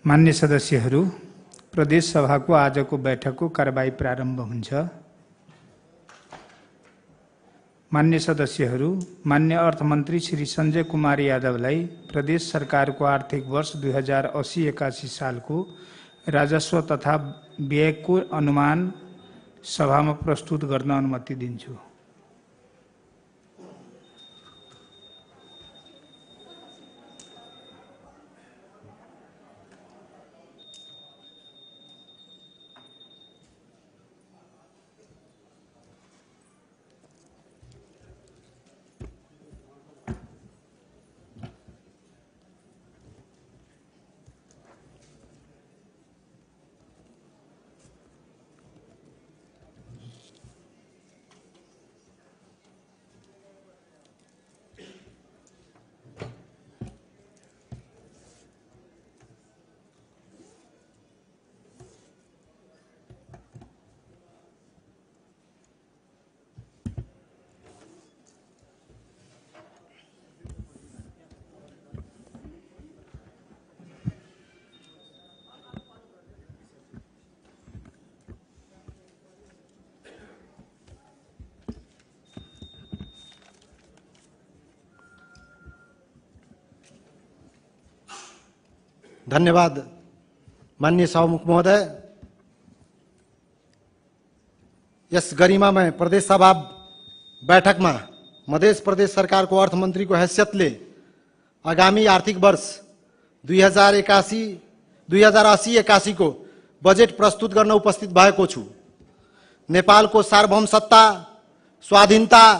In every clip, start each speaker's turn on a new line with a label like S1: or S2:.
S1: मान्य सदस्यहरू, प्रदेश सभाको आजको बैठकको कारबाही प्रारम्भ हुन्छ। मान्य सदस्यहरू, मान्य अर्थमन्त्री श्री सञ्जय कुमार यादवलाई प्रदेश सरकारको आर्थिक वर्ष 2080-81 सालको राजस्व तथा व्ययको अनुमान सभामा प्रस्तुत गर्न अनुमति दिन्छु।
S2: धन्यवाद माननीय सभामुख महोदय। यस गरिमामय प्रदेश सभा बैठक में मध्य प्रदेश सरकार को अर्थमंत्री को हैसियतले आगामी आर्थिक वर्ष 2080-81 को बजेट प्रस्तुत गर्न उपस्थित भएको छु। नेपाल को सार्वभौम सत्ता, स्वाधीनता,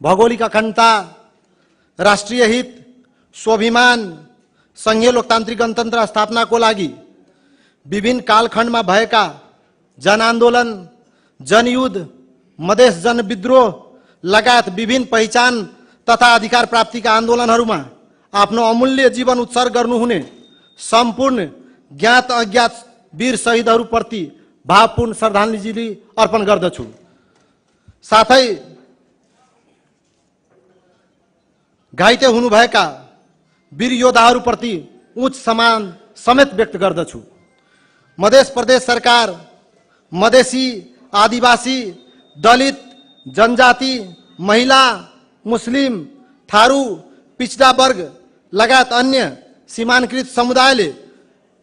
S2: भौगोलिक अखण्डता, राष्ट्रिय हित, स्वाभिमान, संघीय लोकतान्त्रिक गणतन्त्र स्थापना को लागि विभिन्न कालखण्ड में भएका जनआन्दोलन, जनयुद्ध, मधेस जनविद्रोह लगायत विभिन्न पहिचान तथा अधिकार प्राप्ति का आन्दोलनहरूमा आफ्नो अमूल्य जीवन उत्सर्ग गर्नुहुने सम्पूर्ण ज्ञात अज्ञात वीर शहीदहरूप्रति भावपूर्ण श्रद्धाञ्जली अर्पण गर्दछु। साथै घाइते हुनुभएका वीर योद्धाहरूप्रति उच्च सम्मान समेत व्यक्त गर्दछु। मध्य प्रदेश सरकार मधेसी, आदिवासी, दलित, जनजाति, महिला, मुस्लिम, थारू, पिछड़ा वर्ग लगायत अन्य सीमांकृत समुदायले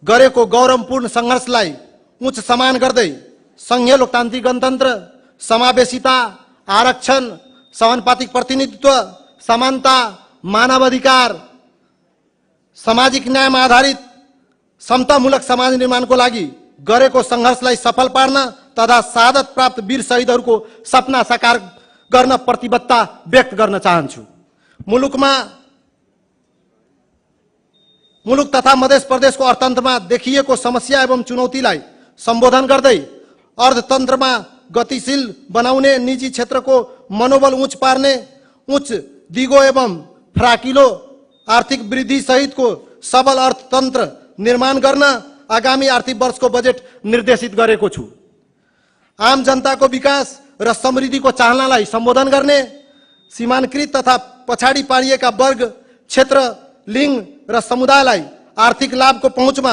S2: गरेको गौरवपूर्ण संघर्षलाई उच्च सम्मान गर्दै संघीय लोकतान्त्रिक गणतन्त्र, समावेशिता, आरक्षण, समानुपातिक प्रतिनिधित्व, समानता, मानवाधिकार, सामाजिक न्यायमा आधारित समतामूलक समाज निर्माणको लागि गरेको संघर्षलाई सफल पार्न तथा शहादत प्राप्त वीर शहीदहरूको सपना साकार गर्न प्रतिबद्धता व्यक्त गर्न चाहन्छु। मुलुक तथा मध्य प्रदेशको अर्थतन्त्रमा देखिएको समस्या एवं चुनौतीलाई सम्बोधन गर्दै अर्थतन्त्रमा गतिशील बनाउने, निजी क्षेत्रको मनोबल उच्च पार्ने, उच्च दिगो एवं फराकिलो आर्थिक वृद्धि सहितको सबल अर्थतन्त्र निर्माण गर्न आगामी आर्थिक वर्षको बजेट निर्देशित गरेको छु। आम जनताको विकास र समृद्धिको चाहनालाई सम्बोधन गर्ने, सीमांकृत तथा पछाडि पारिएका वर्ग, क्षेत्र, लिंग र समुदायलाई आर्थिक लाभको पहुँचमा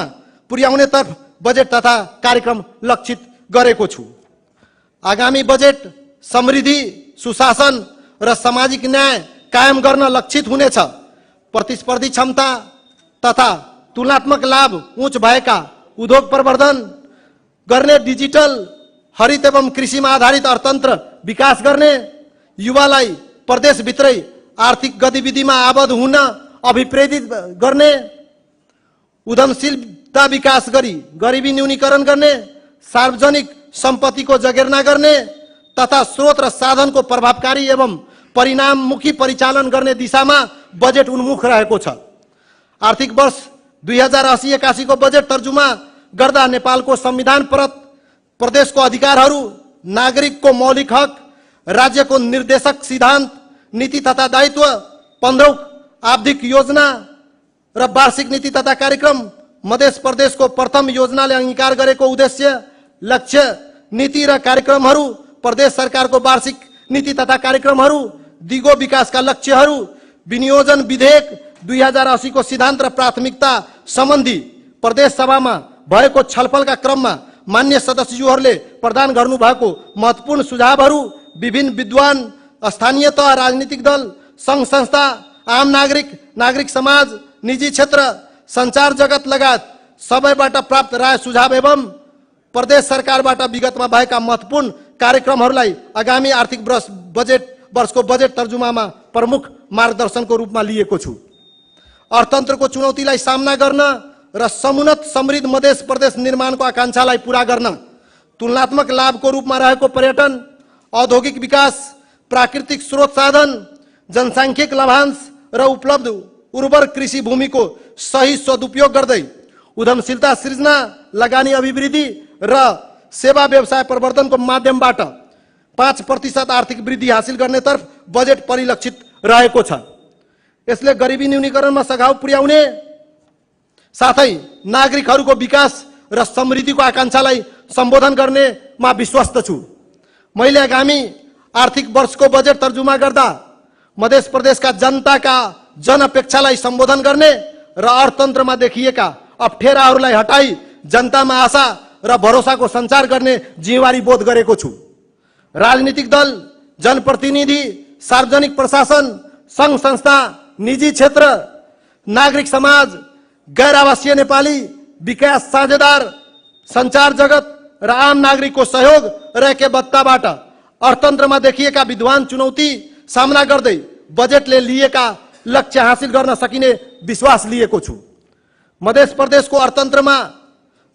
S2: पुर्याउने तर्फ बजेट तथा कार्यक्रम लक्षित गरेको छु। आगामी बजेट समृद्धि, सुशासन र सामाजिक न्याय कायम गर्न लक्षित हुनेछ। प्रतिस्पर्धी क्षमता तथा तुलनात्मक लाभ उच्च भएका उद्योग प्रवर्धन गर्ने, डिजिटल, हरित एवं कृषिमा आधारित अर्थतन्त्र विकास गर्ने, युवालाई प्रदेशभित्रै आर्थिक गतिविधिमा आबद्ध हुन अभिप्रेरित गर्ने, उद्यमशीलता विकास गरी गरिबी न्यूनीकरण गर्ने, सार्वजनिक सम्पत्तिको जगेर्ना गर्ने तथा स्रोत र साधनको प्रभावकारी एवं परिणाममुखी परिचालन गर्ने दिशामा बजेट उन्मुख रहेको छ। आर्थिक वर्ष 2080-81 को बजेट तर्जुमा गर्दा नेपालको संविधान प्रदेशको अधिकारहरू, नागरिकको मौलिक हक, राज्यको निर्देशक सिद्धान्त, नीति तथा दायित्व, 15औं आवधिक योजना र वार्षिक नीति तथा कार्यक्रम, मध्य प्रदेशको प्रथम योजनाले अंगीकार गरेको उद्देश्य, लक्ष्य, नीति र कार्यक्रमहरू, प्रदेश सरकारको वार्षिक नीति तथा कार्यक्रमहरू, दिगो विकासका लक्ष्यहरू विनियोजन विधेयक 2080 को सिद्धान्त र प्राथमिकता सम्बन्धी प्रदेश सभामा भएको छलफलका क्रममा मान्य सदस्यहरूले प्रदान गर्नुभएको महत्त्वपूर्ण सुझावहरू विभिन्न विद्वान, स्थानीय तह, राजनीतिक दल, सङ्घ संस्था, आम नागरिक, नागरिक समाज, निजी क्षेत्र, सञ्चार जगत लगायत सबैबाट प्राप्त राय सुझाव एवं प्रदेश सरकारबाट विगतमा भएका महत्त्वपूर्ण कार्यक्रमहरूलाई आगामी आर्थिक वर्षको बजेट तर्जुमामा प्रमुख मार्गदर्शनको रूपमा लिएको छु। अर्थतन्त्रको चुनौतीलाई सामना गर्न र समुन्नत समृद्ध मध्य प्रदेश निर्माणको आकांक्षालाई पूरा गर्न तुलनात्मक लाभको रूपमा रहेको पर्यटन, औद्योगिक विकास, प्राकृतिक स्रोत साधन, जनसाङ्ख्यिक लाभांश र उपलब्ध उर्वर कृषि भूमिको सही सदुपयोग गर्दै उद्यमशीलता सृजना, लगानी अभिवृद्धि र सेवा व्यवसाय प्रवर्धनको माध्यमबाट 5% आर्थिक वृद्धि हासिल गर्नेतर्फ बजेट परिलक्षित रहेको छ। यसले गरिबी न्यूनीकरणमा सघाउ पुर्याउने साथै नागरिकहरूको विकास र समृद्धिको आकांक्षालाई सम्बोधन गर्नेमा विश्वस्त छु। मैले आगामी आर्थिक वर्षको बजेट तर्जुमा गर्दा मध्य प्रदेशका जनताका जनअपेक्षालाई सम्बोधन गर्ने र अर्थतन्त्रमा देखिएका अप्ठ्याराहरूलाई हटाई जनतामा आशा र भरोसाको सञ्चार गर्ने जिम्मेवारी बोध गरेको छु। राजनीतिक दल, जनप्रतिनिधि, सार्वजनिक प्रशासन, सङ्घ संस्था, निजी क्षेत्र, नागरिक समाज, गैर आवासीय नेपाली, विकास साझेदार, सञ्चार जगत र आम नागरिकको सहयोग र एकबद्धताबाट अर्थतन्त्रमा देखिएका विद्वान चुनौती सामना गर्दै बजेटले लिएका लक्ष्य हासिल गर्न सकिने विश्वास लिएको छु। मध्य प्रदेशको अर्थतन्त्रमा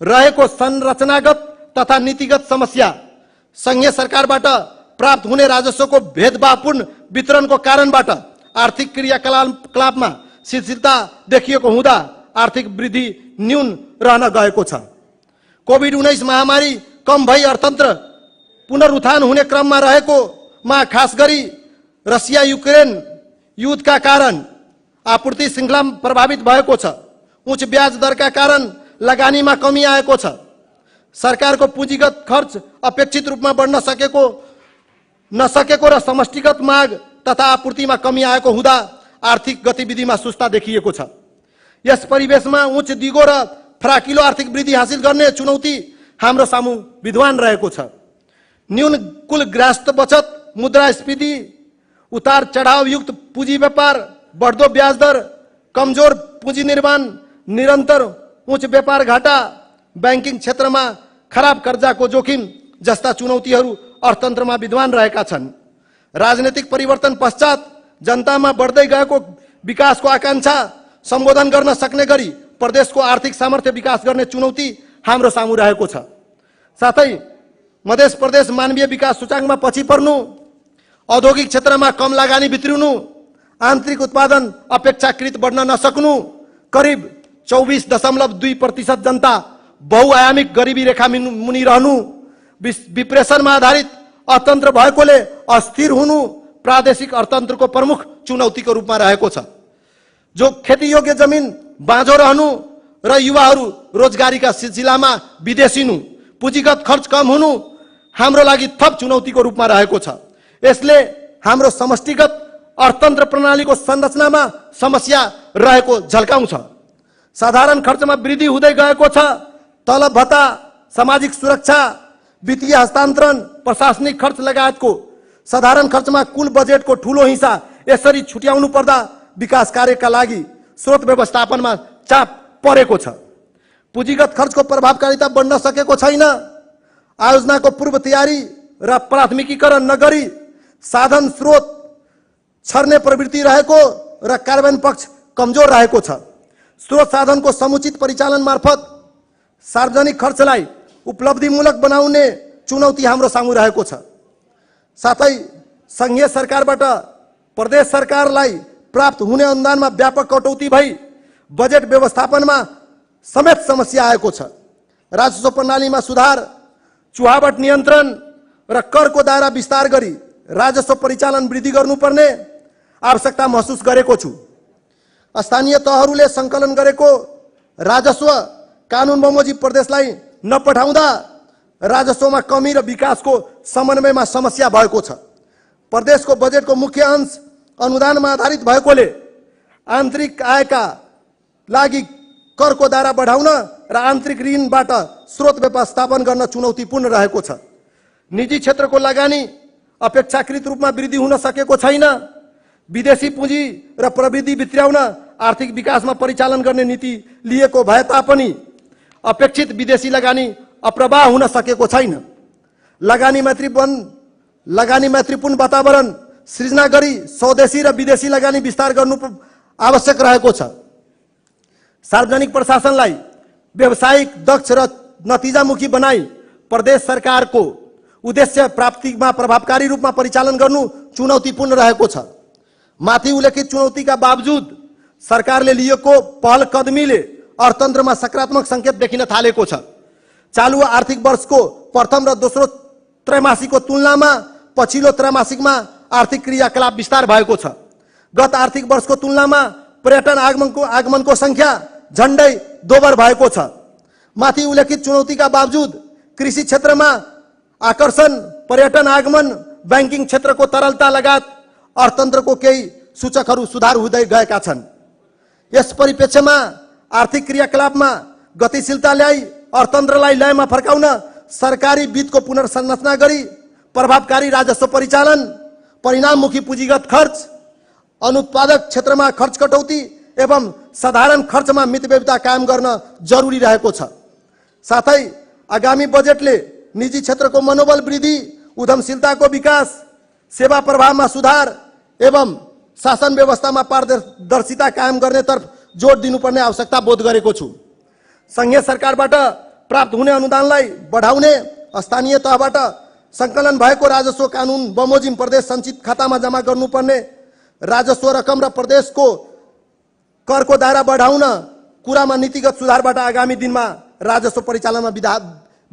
S2: रहेको संरचनागत तथा नीतिगत समस्या, संघीय सरकारबाट प्राप्त हुने राजस्वको भेदभावपूर्ण वितरणको कारणबाट आर्थिक क्रियाकलापमा शिथिलता देखिएको हुँदा आर्थिक वृद्धि न्यून रहन गएको छ। कोभिड-19 महामारी कम भई अर्थतन्त्र पुनरुत्थान हुने क्रममा रहेकोमा खास गरी रसिया युक्रेन युद्धका कारण आपूर्ति श्रृङ्खला प्रभावित भएको छ। उच्च ब्याज दरका कारण लगानीमा कमी आएको छ। सरकारको पुँजीगत खर्च अपेक्षित रूपमा बढ्न नसकेको र समष्टिगत माग तथा आपूर्तिमा कमी आएको हुँदा आर्थिक गतिविधिमा सुस्ता देखिएको छ। यस परिवेशमा उच्च दिगो र फराकिलो आर्थिक वृद्धि हासिल गर्ने चुनौती हाम्रो सामु विद्वान रहेको छ। न्यून कुल ग्राहस्थ बचत, मुद्रास्फीति, उतार चढाव युक्त पुँजी व्यापार, बढ्दो ब्याज दर, कमजोर पुँजी निर्माण, निरन्तर उच्च व्यापार घाटा, ब्याङ्किङ क्षेत्रमा खराब कर्जाको जोखिम जस्ता चुनौतीहरू अर्थतन्त्रमा विद्वान रहेका छन्। राजनीतिक परिवर्तन पश्चात जनतामा बढ्दै गएको विकासको आकांक्षा सम्बोधन गर्न सक्ने गरी प्रदेशको आर्थिक सामर्थ्य विकास गर्ने चुनौती हाम्रो सामु रहेको छ। साथै मध्य प्रदेश मानवीय विकास सूचाङ्कमा पछि पर्नु, औद्योगिक क्षेत्रमा कम लगानी भित्रिनु, आन्तरिक उत्पादन अपेक्षाकृत बढ्न नसक्नु, करिब 24.2% जनता बहुआयामिक गरिबी रेखा मुनि रहनु, विप्रेसनमा आधारित अर्थतन्त्र भएकोले अस्थिर हुनु प्रादेशिक अर्थतन्त्रको प्रमुख चुनौतीको रूपमा रहेको छ। जो खेतीयोग्य जमिन बाँझो रहनु र युवाहरू रोजगारीका सिलसिलामा विदेशिनु, पुँजीगत खर्च कम हुनु हाम्रो लागि थप चुनौतीको रूपमा रहेको छ। यसले हाम्रो समष्टिगत अर्थतन्त्र प्रणालीको संरचनामा समस्या रहेको झल्काउँछ। साधारण खर्चमा वृद्धि हुँदै गएको छ। तलब भत्ता, सामाजिक सुरक्षा, वित्तीय हस्तान्तरण, प्रशासनिक खर्च लगायतको साधारण खर्चमा कुल बजेटको ठूलो हिस्सा यसरी छुट्याउनु पर्दा विकास कार्यका लागि स्रोत व्यवस्थापनमा चाप परेको छ। पुँजीगत खर्चको प्रभावकारिता बढ्न सकेको छैन। आयोजनाको पूर्व तयारी र प्राथमिकीकरण नगरी साधन स्रोत छर्ने प्रवृत्ति रहेको र कार्यान्वयन पक्ष कमजोर रहेको छ। स्रोत साधनको समुचित परिचालन मार्फत सार्वजनिक खर्चलाई उपलब्धिमूलक बनाउने चुनौती हाम्रो सामु रहेको छ। साथै संघीय सरकारबाट प्रदेश सरकारलाई प्राप्त हुने अनुदानमा व्यापक कटौती भई बजेट व्यवस्थापनमा समेत समस्या आएको छ। राजस्व प्रणालीमा सुधार, चुहावट नियन्त्रण र करको दायरा विस्तार गरी राजस्व परिचालन वृद्धि गर्नुपर्ने आवश्यकता महसुस गरेको छु। स्थानीय तहहरूले सङ्कलन गरेको राजस्व कानुन बमोजिम प्रदेशलाई नपठाउँदा राजस्वमा कमी र विकासको समन्वयमा समस्या भएको छ। प्रदेशको बजेटको मुख्य अंश अनुदानमा आधारित भएकोले आन्तरिक आयका लागि करको दायरा बढाउन र आन्तरिक ऋणबाट स्रोत व्यवस्थापन गर्न चुनौतीपूर्ण रहेको छ। निजी क्षेत्रको लगानी अपेक्षाकृत रूपमा वृद्धि हुन सकेको छैन। विदेशी पुँजी र प्रविधि भित्र्याउन आर्थिक विकासमा परिचालन गर्ने नीति लिएको भए तापनि अपेक्षित विदेशी लगानी अप्रवाह हुन सकेको छैन। लगानी मैत्रीपूर्ण वातावरण सृजना गरी स्वदेशी र विदेशी लगानी विस्तार गर्नु आवश्यक रहेको छ। सार्वजनिक प्रशासनलाई व्यावसायिक, दक्ष र नतिजामुखी बनाई प्रदेश सरकारको उद्देश्य प्राप्तिमा प्रभावकारी रूपमा परिचालन गर्नु चुनौतीपूर्ण रहेको छ। माथि उल्लेखित चुनौतीका बावजुद सरकारले लिएको पहल कदमीले अर्थतन्त्रमा सकारात्मक संकेत देखिन थालेको छ। चालू आर्थिक वर्षको प्रथम र दोस्रो त्रैमासिकको तुलनामा पछिल्लो त्रैमासिकमा आर्थिक क्रियाकलाप विस्तार भएको छ। गत आर्थिक वर्षको तुलनामा पर्यटन आगमनको संख्या झण्डै दोबर भएको छ। माथि उल्लेखित चुनौतीका बावजुद कृषि क्षेत्रमा आकर्षण, पर्यटन आगमन, बैंकिङ क्षेत्रको तरलता लगायत अर्थतन्त्रको केही सूचकहरू सुधार हुँदै गएका छन्। यस परिप्रेक्ष्यमा आर्थिक क्रियाकलापमा गतिशीलता ल्याई अर्थतन्त्रलाई लयमा फर्काउन सरकारी वित्तको पुनर्संरचना गरी प्रभावकारी राजस्व परिचालन, परिणाममुखी पुँजीगत खर्च, अनुत्पादक क्षेत्रमा खर्च कटौती एवं साधारण खर्चमा मितव्ययिता कायम गर्न जरुरी रहेको छ। साथै आगामी बजेटले निजी क्षेत्रको मनोबल वृद्धि, उद्यमशीलताको विकास, सेवा प्रवाहमा सुधार एवं शासन व्यवस्थामा पारदर्शिता कायम गर्नेतर्फ जोड दिनुपर्ने आवश्यकता बोध गरेको छु। संघीय सरकारबाट प्राप्त हुने अनुदानलाई बढाउने, स्थानीय तहबाट संकलन भएको राजस्व कानुन बमोजिम प्रदेश सञ्चित खातामा जम्मा गर्नुपर्ने राजस्व रकम र प्रदेशको करको दायरा बढाउन कुरामा नीतिगत सुधारबाट आगामी दिनमा राजस्व परिचालनमा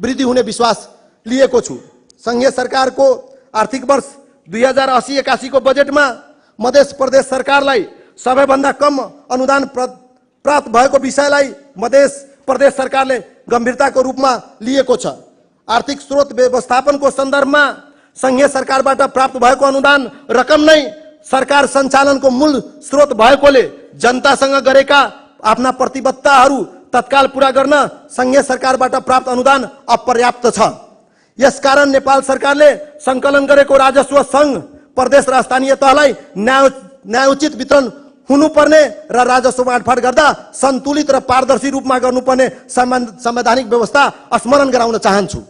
S2: वृद्धि हुने विश्वास लिएको छु। संघीय सरकारको आर्थिक वर्ष 2080-81 को बजेटमा मध्य प्रदेश सरकारलाई सबैभन्दा कम अनुदान प्राप्त भएको विषयलाई मध्य प्रदेश सरकारले गम्भीरताको रूपमा लिएको छ। आर्थिक स्रोत व्यवस्थापनको सन्दर्भमा संघीय सरकारबाट प्राप्त भएको अनुदान रकम नै सरकार सञ्चालनको मूल स्रोत भएकोले जनतासँग गरेका आफ्ना प्रतिबद्धताहरू तत्काल पूरा गर्न संघीय सरकारबाट प्राप्त अनुदान अपर्याप्त छ। यसकारण नेपाल सरकारले संकलन गरेको राजस्व संघ, प्रदेश र स्थानीय तहलाई न्यायोचित वितरण हुनुपर्ने र राजस्व बाँडफाँड गर्दा सन्तुलित र पारदर्शी रूपमा गर्नुपर्ने संवैधानिक व्यवस्था स्मरण गराउन चाहन्छु।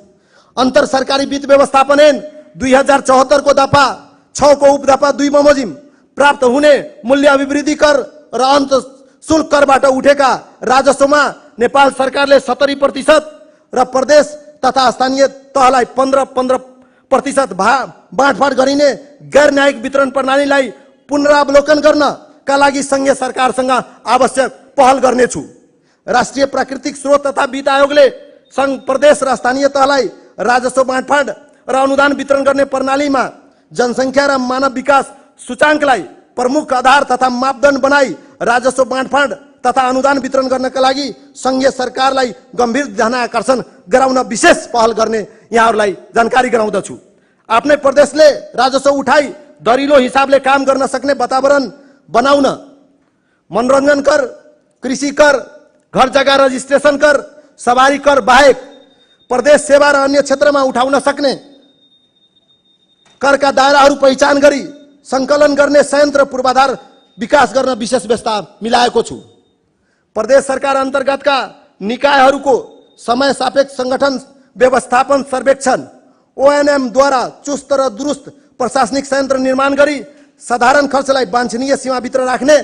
S2: अन्तर सरकारी वित्त व्यवस्थापन ऐन 2074 को दफा 6 को उपदफा 2 बमोजिम प्राप्त हुने मूल्य अभिवृद्धि कर र अन्त शुल्क करबाट उठेका राजस्वमा नेपाल सरकारले 70% र प्रदेश तथा स्थानीय तहलाई 15% बाँडफाँड गरिने गैर न्यायिक वितरण प्रणालीलाई पुनरावलोकन गर्नका लागि संघीय सरकारसँग आवश्यक पहल गर्नेछु। राष्ट्रिय प्राकृतिक स्रोत तथा वित्त आयोगले संघ, प्रदेश र स्थानीय तहलाई राजस्व बाँडफाँड र अनुदान वितरण गर्ने प्रणालीमा जनसङ्ख्या र मानव विकास सूचाङ्कलाई प्रमुख आधार तथा मापदण्ड बनाई राजस्व बाँडफाँड तथा अनुदान वितरण गर्नका लागि संघीय सरकारलाई गम्भीर ध्यान आकर्षण गराउन विशेष पहल गर्ने यहाँहरूलाई जानकारी गराउँदछु। आफ्नै प्रदेशले राजस्व उठाई दरिलो हिसाबले काम गर्न सक्ने वातावरण बनाउन मनोरञ्जन कर, कृषि कर, घर जग्गा रजिस्ट्रेसन कर, सवारी कर बाहेक प्रदेश सेवा र अन्य क्षेत्रमा उठाउन सक्ने करका दायराहरू पहिचान गरी संकलन गर्ने संयन्त्र पूर्वाधार विकास गर्न विशेष व्यवस्था मिलाएको छु। प्रदेश सरकार अन्तर्गतका निकायहरूको समय सापेक्ष संगठन व्यवस्थापन सर्वेक्षण ONM द्वारा चुस्त र दुरुस्त प्रशासनिक संयन्त्र निर्माण गरी साधारण खर्चलाई वाञ्छनीय सीमाभित्र राख्ने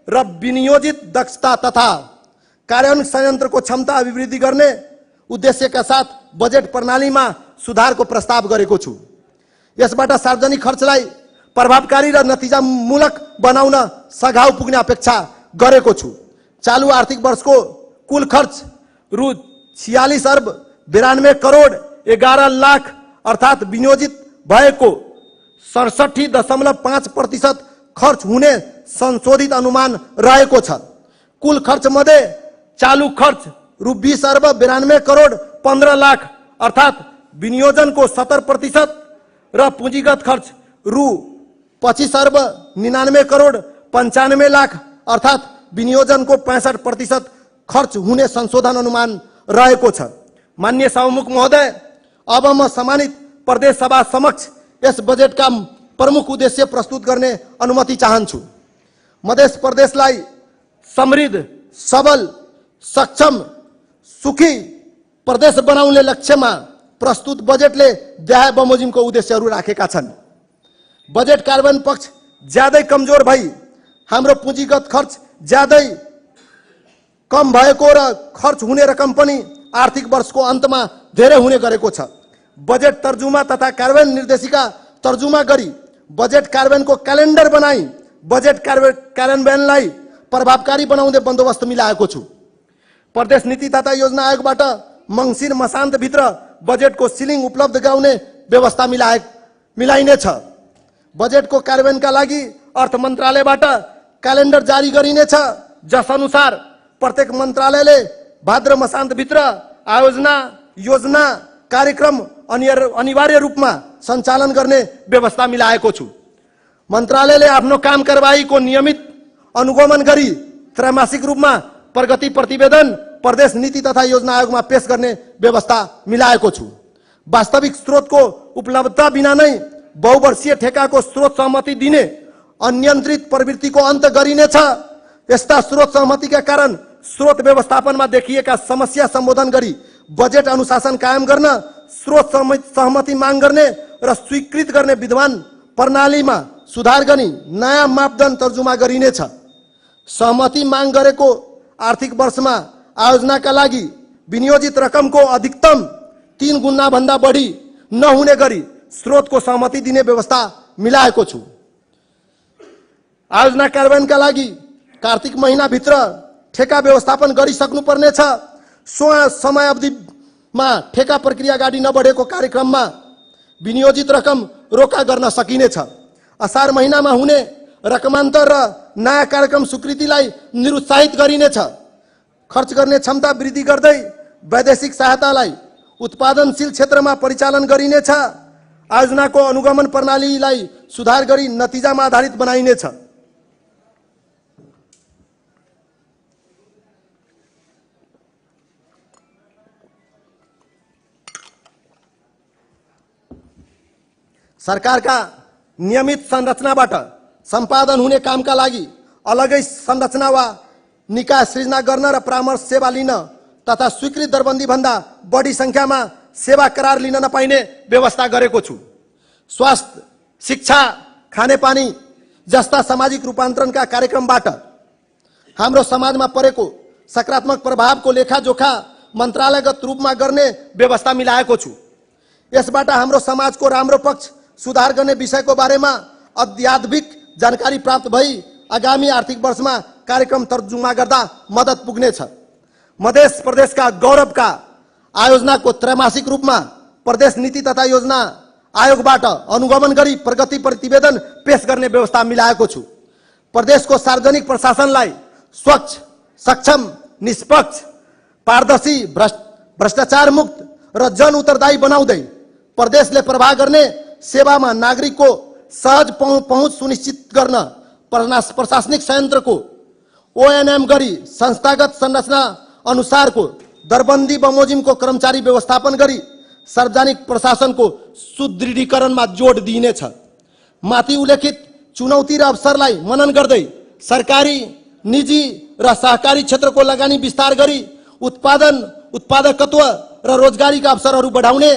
S2: र विनियोजित दक्षता तथा कार्यान्वयन संयन्त्रको क्षमता अभिवृद्धि गर्ने उद्देश्यका साथ बजेट प्रणालीमा सुधारको प्रस्ताव गरेको छु। यसबाट सार्वजनिक खर्चलाई प्रभावकारी र नतिजामूलक बनाउन सघाउ पुग्ने अपेक्षा गरेको छु। चालू आर्थिक वर्षको कुल खर्च रु 46 अर्ब 92 करोड 11 लाख अर्थात् विनियोजित भएको 67.5% खर्च हुने संशोधित अनुमान रहेको छ। कुल खर्च मध्ये चालू खर्च रु 20 अर्ब 92 करोड 15 लाख अर्थात् विनियोजनको 70% र पुँजीगत खर्च रु 25 अर्ब 99 करोड 95 लाख अर्थात् विनियोजनको 65% खर्च हुने संशोधन अनुमान रहेको छ। माननीय सभामुख महोदय, अब म सम्मानित प्रदेश सभा समक्ष यस बजेटका प्रमुख उद्देश्य प्रस्तुत गर्ने अनुमति चाहन्छु। मध्य प्रदेशलाई समृद्ध, सबल, सक्षम, सुखी प्रदेश बनाउने लक्ष्यमा प्रस्तुत बजेटले देहाय बमोजिमको उद्देश्यहरू राखेका छन्। बजेट कार्यान्वयन पक्ष ज्यादै कमजोर भई हाम्रो पुँजीगत खर्च ज्यादै कम भएको र खर्च हुने रकम पनि आर्थिक वर्षको अन्तमा धेरै हुने गरेको छ। बजेट तर्जुमा तथा कार्यान्वयन निर्देशिका तर्जुमा गरी बजेट कार्यान्वयनको क्यालेन्डर बनाई बजेट कार्यान्वयनलाई प्रभावकारी बनाउँदै बन्दोबस्त मिलाएको छु। प्रदेश नीति तथा योजना आयोगबाट मङ्सिर मसान्तभित्र बजेटको सिलिङ उपलब्ध गराउने व्यवस्था मिलाइनेछ। बजेटको कार्यान्वयनका लागि अर्थ मन्त्रालयबाट क्यालेन्डर जारी गरिनेछ, जस अनुसार प्रत्येक मन्त्रालयले भाद्र मसान्तभित्र आयोजना, योजना, कार्यक्रम अनिवार्य रूपमा सञ्चालन गर्ने व्यवस्था मिलाएको छु। मन्त्रालयले आफ्नो काम कारबाहीको नियमित अनुगमन गरी त्रैमासिक रूपमा प्रगति प्रतिवेदन प्रदेश नीति तथा योजना आयोगमा पेश गर्ने व्यवस्था मिलाएको छु। वास्तविक स्रोतको उपलब्धता बिना नै बहुवर्षीय ठेकाको स्रोत सहमति दिने अनियन्त्रित प्रवृत्तिको अन्त गरिनेछ। यस्ता स्रोत सहमतिका कारण स्रोत व्यवस्थापनमा देखिएका समस्या सम्बोधन गरी बजेट अनुशासन कायम गर्न, स्रोत सहमति माग गर्ने र स्वीकृत गर्ने विद्यमान प्रणालीमा सुधार गरी नयाँ मापदण्ड तर्जुमा गरिनेछ। सहमति माग गरेको आर्थिक वर्षमा आयोजनाका लागि विनियोजित रकमको अधिकतम 3 गुणा भन्दा बढी नहुने गरी स्रोतको सहमति दिने व्यवस्था मिलाएको छु। आयोजना कार्यान्वयनका लागि कार्तिक महिनाभित्र ठेका व्यवस्थापन गरिसक्नुपर्नेछ। समय अवधिमा ठेका प्रक्रिया अगाडि नबढेको कार्यक्रममा विनियोजित रकम रोका गर्न सकिनेछ। असार महिनामा हुने रकमान्तर र नयाँ कार्यक्रम स्वीकृतिलाई निरुत्साहित गरिनेछ। खर्च गर्ने क्षमता वृद्धि गर्दै वैदेशिक सहायतालाई उत्पादनशील क्षेत्रमा परिचालन गरिनेछ। आयोजनाको अनुगमन प्रणालीलाई सुधार गरी नतिजामा आधारित बनाइनेछ। सरकारका नियमित संरचनाबाट सम्पादन हुने कामका लागि अलगै संरचना वा निकाय सृजना गर्न र परामर्श सेवा लिन तथा स्वीकृत दरबन्दी भन्दा बढी संख्यामा सेवा करार लिन नपाइने व्यवस्था गरेको छु। स्वास्थ्य, शिक्षा, खानेपानी जस्ता सामाजिक रूपान्तरणका कार्यक्रमबाट हाम्रो समाजमा परेको सकारात्मक प्रभावको लेखाजोखा मन्त्रालयगत रूपमा गर्ने व्यवस्था मिलाएको छु। यसबाट हाम्रो समाजको राम्रो पक्ष सुधार गर्ने विषयको बारेमा अत्याधिक जानकारी प्राप्त भई आगामी आर्थिक वर्षमा कार्यक्रम तर्जुमा गर्दा मद्दत पुग्नेछ। मध्य प्रदेशका गौरवका आयोजनाको त्रैमासिक रूपमा प्रदेश नीति तथा योजना आयोगबाट अनुगमन गरी प्रगति प्रतिवेदन पेश गर्ने व्यवस्था मिलाएको छु। प्रदेशको सार्वजनिक प्रशासनलाई स्वच्छ, सक्षम, निष्पक्ष, पारदर्शी, भ्रष्टाचार मुक्त र जन उत्तरदायी बनाउँदै प्रदेशले प्रवाह गर्ने सेवामा नागरिकको सहज पहुँच सुनिश्चित गर्न प्रशासनिक संयन्त्रको ओएनएम गरी संस्थागत संरचना अनुसारको दरबन्दी बमोजिमको कर्मचारी व्यवस्थापन गरी सार्वजनिक प्रशासनको सुदृढीकरणमा जोड दिइनेछ। माथि उल्लेखित चुनौती र अवसरलाई मनन गर्दै सरकारी, निजी र सहकारी क्षेत्रको लगानी विस्तार गरी उत्पादकत्व र रोजगारीका अवसरहरू बढाउने,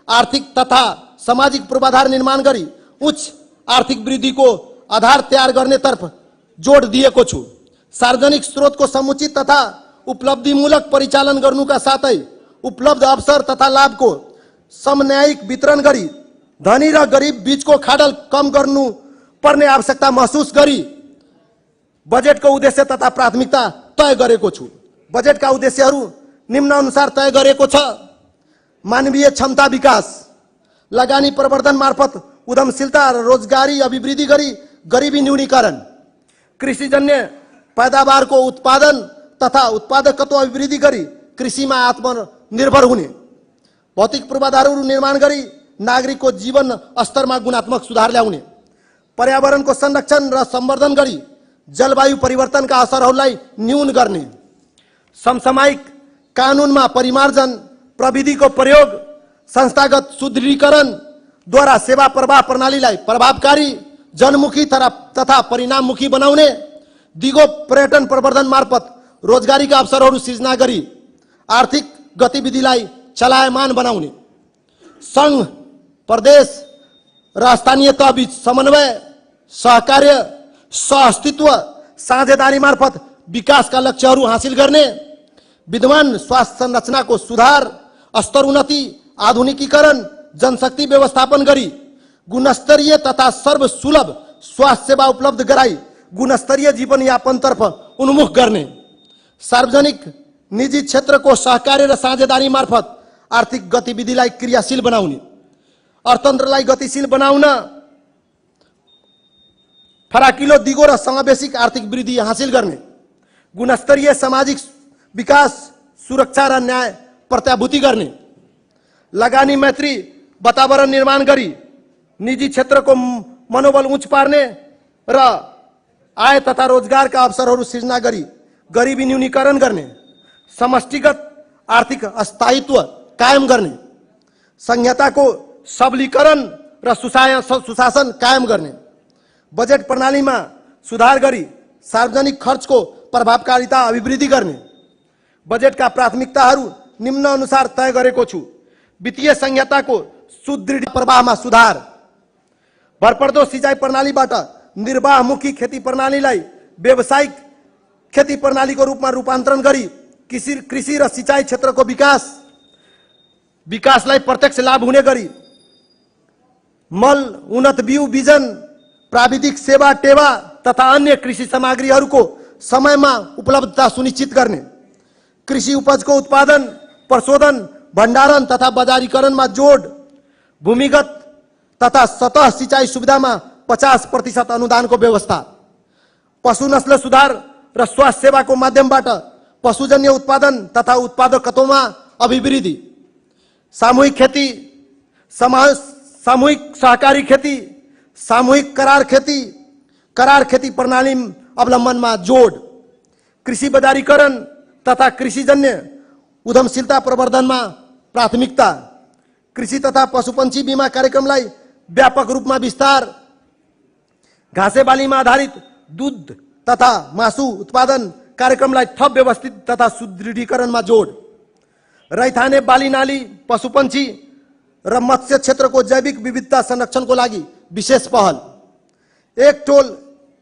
S2: आर्थिक तथा सामाजिक पूर्वाधार निर्माण गरी उच्च आर्थिक वृद्धिको आधार तयार गर्नेतर्फ जोड दिएको छु। सार्वजनिक स्रोतको समुचित तथा उपलब्धिमूलक परिचालन गर्नुका साथै उपलब्ध अवसर तथा लाभको समन्यायिक वितरण गरी धनी र गरिब बीचको खाडल कम गर्नु पर्ने आवश्यकता महसुस गरी बजेटको उद्देश्य तथा प्राथमिकता तय गरेको छु। बजेटका उद्देश्यहरू निम्नानुसार तय गरेको छ। मानवीय क्षमता विकास, लगानी प्रवर्धन मार्फत उद्यमशीलता र रोजगारी अभिवृद्धि गरी गरिबी न्यूनीकरण, कृषिजन्य पैदावारको उत्पादन तथा उत्पादकत्व अभिवृद्धि गरी कृषिमा आत्मनिर्भर हुने, भौतिक पूर्वाधारहरू निर्माण गरी नागरिकको जीवन स्तरमा गुणात्मक सुधार ल्याउने, पर्यावरणको संरक्षण र सम्वर्धन गरी जलवायु परिवर्तनका असरहरूलाई न्यून गर्ने, समसामयिक कानुनमा परिमार्जन, प्रविधिको प्रयोग, संस्थागत सुदृढीकरण द्वारा सेवा प्रवाह प्रणालीलाई प्रभावकारी, जनमुखी तथा परिणाममुखी बनाउने, दिगो पर्यटन प्रवर्धन मार्फत रोजगारीका अवसरहरू सृजना गरी आर्थिक गतिविधिलाई चलायमान बनाउने, संघ, प्रदेश र स्थानीय तहबीच समन्वय, सहकार्य, सहअस्तित्व, साझेदारी मार्फत विकासका लक्ष्यहरू हासिल गर्ने, विद्यमान स्वास्थ्य संरचनाको सुधार, स्तरोन्नति, आधुनिकीकरण, जनशक्ति व्यवस्थापन गरी गुणस्तरीय तथा सर्वसुलभ स्वास्थ्य सेवा उपलब्ध गराई गुणस्तरीय जीवनयापनतर्फ उन्मुख गर्ने, सार्वजनिक निजी क्षेत्रको सहकार्य र साझेदारी मार्फत आर्थिक गतिविधिलाई क्रियाशील बनाउने, अर्थतन्त्रलाई गतिशील बनाउन फराकिलो, दिगो र समावेशिक आर्थिक वृद्धि हासिल गर्ने, गुणस्तरीय सामाजिक विकास, सुरक्षा र न्याय प्रत्याभूति गर्ने, लगानी मैत्री वातावरण निर्माण गरी निजी क्षेत्रको मनोबल उच्च पार्ने र आय तथा रोजगारका अवसरहरू सृजना गरी गरिबी न्यूनीकरण गर्ने, समष्टिगत आर्थिक स्थायित्व कायम गर्ने, संहिताको सबलीकरण र सुशासन कायम गर्ने, बजेट प्रणालीमा सुधार गरी सार्वजनिक खर्चको प्रभावकारिता अभिवृद्धि गर्ने, बजेटका प्राथमिकताहरू निम्न अनुसार तय गरेको छु। वित्तीय संहिताको सुदृढ प्रवाहमा सुधार, भरपर्दो सिंचाई प्रणालीबाट निर्वाहमुखी खेती प्रणालीलाई व्यावसायिक खेती प्रणालीको रूपमा रूपान्तरण गरी कृषि र सिंचाई क्षेत्रको विकासलाई प्रत्यक्ष लाभ हुने गरी मल, उन्नत बिउ बिजन, प्राविधिक सेवा टेवा तथा अन्य कृषि सामग्रीहरूको समयमा उपलब्धता सुनिश्चित गर्ने, कृषि उपजको उत्पादन, प्रशोधन, भण्डारण तथा बजारीकरणमा जोड, भूमिगत तथा सतह सिंचाई सुविधामा 50% अनुदानको व्यवस्था, पशु नस्ल सुधार र स्वास्थ्य सेवाको माध्यमबाट पशुजन्य उत्पादन तथा उत्पादकत्वमा अभिवृद्धि, सामूहिक खेती, सामूहिक सहकारी खेती, सामूहिक करार खेती प्रणाली अवलम्बनमा जोड, कृषि बजारीकरण तथा कृषिजन्य उद्यमशीलता प्रवर्धनमा प्राथमिकता, कृषि तथा पशुपन्छी बीमा कार्यक्रमलाई व्यापक रूपमा विस्तार, घाँसे बालीमा आधारित दूध तथा मासु उत्पादन कार्यक्रमलाई थप व्यवस्थित तथा सुदृढीकरणमा जोड, रैथाने बाली नाली, पशुपन्छी र मत्स्य क्षेत्रको जैविक विविधता संरक्षणको लागि विशेष पहल, एक टोल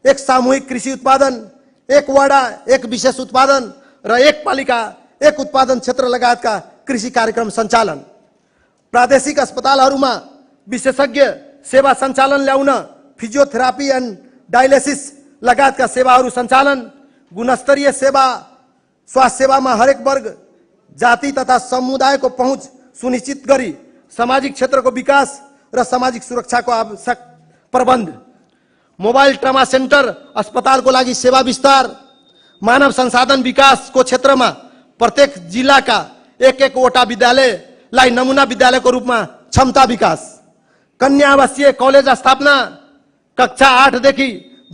S2: एक सामूहिक कृषि उत्पादन, एक वडा एक विशेष उत्पादन र एक पालिका एक उत्पादन क्षेत्र लगायतका कृषि कार्यक्रम सञ्चालन, प्रादेशिक अस्पतालहरूमा विशेषज्ञ सेवा सञ्चालन ल्याउन फिजियोथेरापी एन्ड डायलिसिस लगायतका सेवाहरू सञ्चालन, गुणस्तरीय सेवा स्वास्थ्य सेवामा हरेक वर्ग, जाति तथा समुदायको पहुँच सुनिश्चित गरी सामाजिक क्षेत्रको विकास र सामाजिक सुरक्षाको आवश्यक प्रबन्ध, मोबाइल ट्रमा सेन्टर अस्पतालको लागि सेवा विस्तार, मानव संसाधन विकासको क्षेत्रमा प्रत्येक जिल्लाका एक वटा विद्यालयलाई नमुना विद्यालयको रूपमा क्षमता विकास, कन्या आवासीय कलेज स्थापना, कक्षा 8 देखि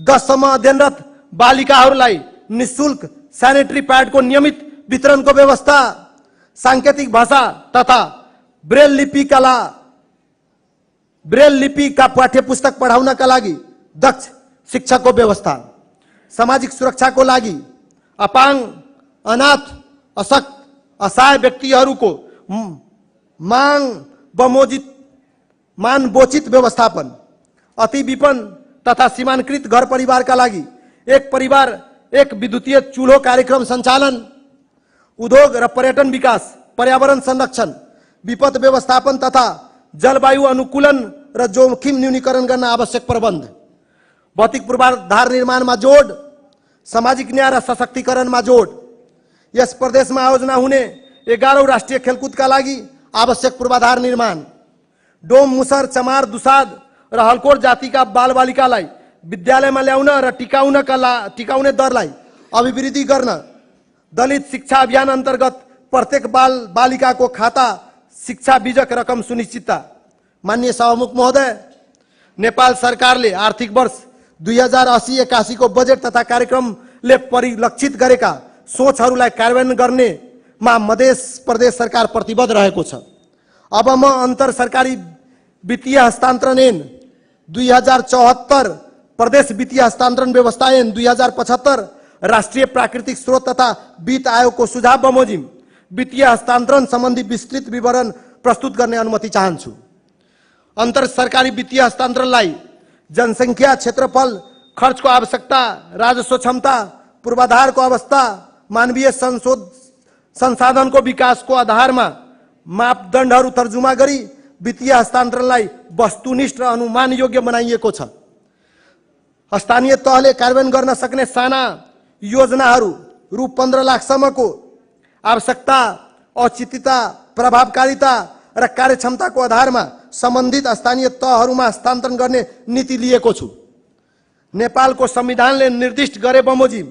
S2: 10 सम्म अध्ययनरत बालिकाहरूलाई निःशुल्क सैनिटरी प्याडको नियमित वितरणको व्यवस्था, सांकेतिक भाषा तथा ब्रेल लिपिका पाठ्यपुस्तक पढाउनका लागि दक्ष शिक्षकको व्यवस्था, सामाजिक सुरक्षाको लागि अपाङ्ग, अनाथ, अशक्त, असहाय व्यक्तिहरूको मानवोचित व्यवस्थापन, अति विपन्न तथा सीमांकृत घर परिवारका लागि एक परिवार एक विद्युतीय चूल्हो कार्यक्रम सञ्चालन, उद्योग र पर्यटन विकास, पर्यावरण संरक्षण, विपद व्यवस्थापन तथा जलवायु अनुकूलन र जोखिम न्यूनीकरण गर्न आवश्यक प्रबन्ध, भौतिक पूर्वाधार निर्माणमा जोड, सामाजिक न्याय र सशक्तिकरणमा जोड, यस प्रदेशमा आयोजना हुने 11औं राष्ट्रिय खेलकुदका लागि आवश्यक पूर्वाधार निर्माण, डोम, मुसर, चमार, दुसाद र हलकोट जातिका बालबालिकालाई विद्यालयमा ल्याउन र टिकाउने दरलाई अभिवृद्धि गर्न, दलित शिक्षा अभियान अन्तर्गत प्रत्येक बालिकाको खाता शिक्षा बीजक रकम सुनिश्चितता। माननीय सभामुख महोदय, नेपाल सरकारले आर्थिक वर्ष 2080-81 को बजेट तथा कार्यक्रमले परिलक्षित गरेका सोचहरूलाई कार्यान्वयन गर्नेमा मध्य प्रदेश सरकार प्रतिबद्ध रहेको छ। अब म अन्तर सरकारी वित्तीय हस्तान्तरण ऐन 2074, प्रदेश वित्तीय हस्तान्तरण व्यवस्था ऐन 2075, राष्ट्रिय प्राकृतिक स्रोत तथा वित्त आयोगको सुझाव बमोजिम वित्तीय हस्तान्तरण सम्बन्धी विस्तृत विवरण प्रस्तुत गर्ने अनुमति चाहन्छु। अन्तर सरकारी वित्तीय हस्तान्तरणलाई जनसङ्ख्या, क्षेत्रफल, खर्चको आवश्यकता, राजस्व क्षमता, पूर्वाधारको अवस्था, मानवीय संसाधनको विकासको आधारमा मापदण्डहरू तर्जुमा गरी वित्तीय हस्तान्तरणलाई वस्तुनिष्ठ र अनुमान योग्य बनाइएको छ। स्थानीय तहले कार्यान्वयन गर्न सक्ने साना योजनाहरू रु 15 लाखसम्मको आवश्यकता, औचित्यता, प्रभावकारिता र कार्यक्षमताको आधारमा सम्बन्धित स्थानीय तहहरूमा हस्तान्तरण गर्ने नीति लिएको छु। नेपालको संविधानले निर्दिष्ट गरे बमोजिम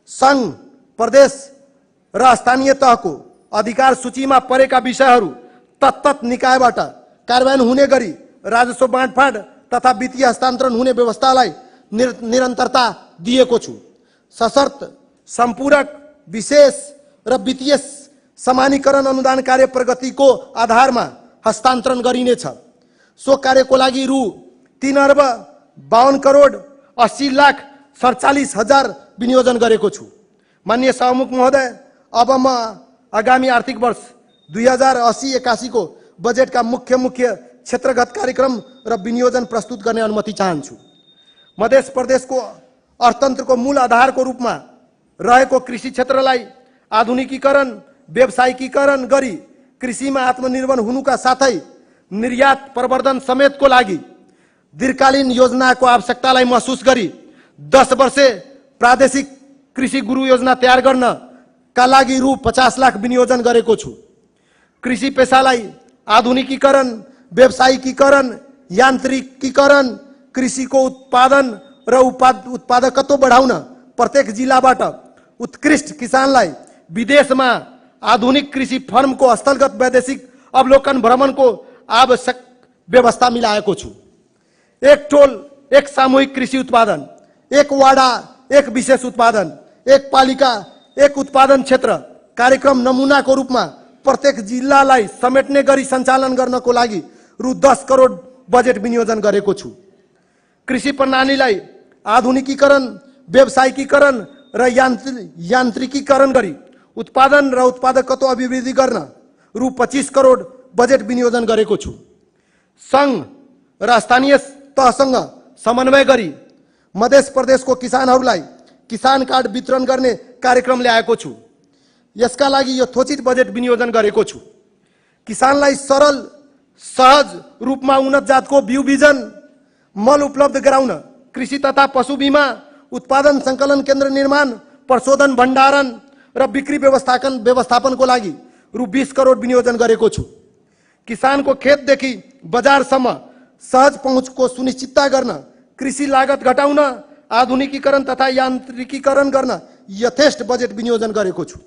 S2: सङ्घ, प्रदेश र स्थानीय तहको अधिकार सूचीमा परेका विषयहरू तत्त निकायबाट कार्यान्वयन हुने गरी राजस्व बाँडफाँड तथा वित्तीय हस्तान्तरण हुने व्यवस्थालाई निरन्तरता दिएको छु। सशर्त, सम्पूरक, विशेष र वित्तीय समानीकरण अनुदान कार्य प्रगतिको आधारमा हस्तान्तरण गरिनेछ। सो कार्यको लागि रु 3,52,80,47,000 विनियोजन गरेको छु। माननीय सभामुख महोदय, अब म आगामी आर्थिक वर्ष 2080-81 को बजेटका मुख्य क्षेत्रगत कार्यक्रम र विनियोजन प्रस्तुत गर्ने अनुमति चाहन्छु। मध्य प्रदेशको अर्थतन्त्रको मूल आधारको रूपमा रहेको कृषि क्षेत्रलाई आधुनिकीकरण, व्यावसायिकीकरण गरी कृषिमा आत्मनिर्भर हुनुका साथै निर्यात प्रवर्धन समेतको लागि दीर्घकालीन योजनाको आवश्यकतालाई महसुस गरी 10 वर्षे प्रादेशिक कृषि गुरु योजना तयार गर्नका लागि रु 50 लाख विनियोजन गरेको छु। कृषि पेसालाई आधुनिकीकरण, व्यावसायिकीकरण, यान्त्रिकीकरण, कृषिको उत्पादन र उत्पादकत्व बढाउन प्रत्येक जिल्लाबाट उत्कृष्ट किसानलाई विदेशमा आधुनिक कृषि फर्मको स्थलगत वैदेशिक अवलोकन भ्रमणको आवश्यक व्यवस्था मिलाएको छु। एक टोल एक सामूहिक कृषि उत्पादन, एक वाडा एक विशेष उत्पादन, एक पालिका एक उत्पादन क्षेत्र कार्यक्रम नमुनाको रूपमा प्रत्येक जिल्लालाई समेट्ने गरी सञ्चालन गर्नको लागि रु 10 करोड बजेट विनियोजन गरेको छु। कृषि प्रणालीलाई आधुनिकीकरण, व्यावसायिकीकरण र यान्त्रिकीकरण गरी उत्पादन र उत्पादकत्व अभिवृद्धि गर्न रु 25 करोड बजेट विनियोजन गरेको छु। सङ्घ र स्थानीय तहसँग समन्वय गरी मध्य प्रदेशको किसानहरूलाई किसान कार्ड वितरण गर्ने कार्यक्रम ल्याएको छु। यसका लागि यथोचित बजेट विनियोजन गरेको छु। किसानलाई सरल सहज रूपमा उन्नत जातको बिउ बिजन मल उपलब्ध गराउन कृषि तथा पशु बीमा उत्पादन सङ्कलन केन्द्र निर्माण, प्रशोधन, भण्डारण र बिक्री व्यवस्थापनको लागि रु 20 करोड विनियोजन गरेको छु। किसानको खेतदेखि बजारसम्म सहज पहुँचको सुनिश्चितता गर्न, कृषि लागत घटाउन, आधुनिकीकरण तथा यान्त्रिकीकरण गर्न यथेष्ट बजेट विनियोजन गरेको छु।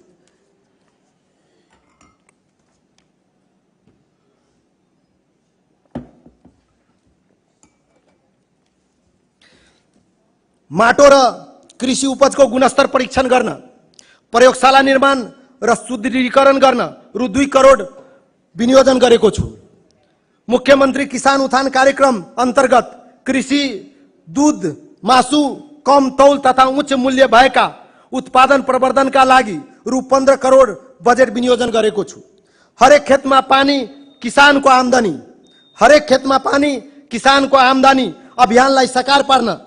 S2: माटो र कृषि उपजको गुणस्तर परीक्षण गर्न, प्रयोगशाला निर्माण र सुदृढीकरण गर्न रु 2 करोड विनियोजन गरेको छु। मुख्यमन्त्री किसान उत्थान कार्यक्रम अन्तर्गत कृषि, दूध, मासु, कम तौल तथा उच्च मूल्य भएका उत्पादन प्रवर्धनका लागि रु 15 करोड बजेट विनियोजन गरेको छु। हरेक खेतमा पानी किसानको आम्दानी, हरेक खेतमा पानी किसानको आम्दानी अभियानलाई साकार पार्न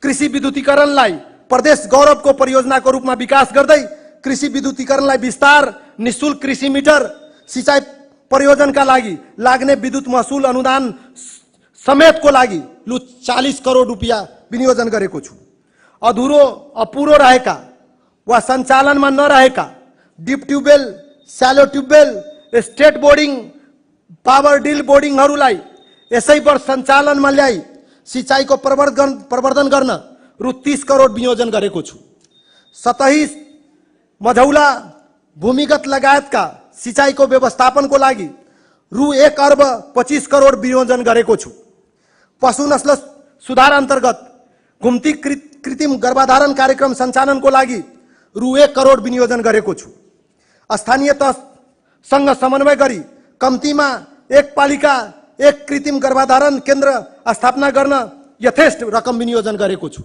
S2: कृषि विद्युतीकरणलाई प्रदेश गौरवको परियोजनाको रूपमा विकास गर्दै कृषि विद्युतीकरणलाई विस्तार, निःशुल्क कृषि मिटर, सिँचाइ परियोजनाका लागि लाग्ने विद्युत महसुल अनुदान समेतको लागि रु 40 करोड रुपियाँ विनियोजन गरेको छु। अधुरो, अपुरो रहेका वा सञ्चालनमा नरहेका deep tubewell, shallow tubewell, state boring, power drill बोर्डिङहरूलाई यसै वर्ष सञ्चालनमा ल्याई सिँचाइको प्रवर्धन गर्न रु 30 करोड विनियोजन गरेको छु। सतही, मझौला, भूमिगत लगायतका सिँचाइको व्यवस्थापनको लागि रु 1 अर्ब 25 करोड विनियोजन गरेको छु। पशु नस्ल सुधार अन्तर्गत घुम्ती कृत्रिम गर्भाधारण कार्यक्रम सञ्चालनको लागि रु 1 करोड विनियोजन गरेको छु। स्थानीय तहसँग समन्वय गरी कम्तीमा एक पालिका एक कृत्रिम गर्भाधारण केन्द्र स्थापना गर्न यथेष्ट रकम विनियोजन गरेको छु।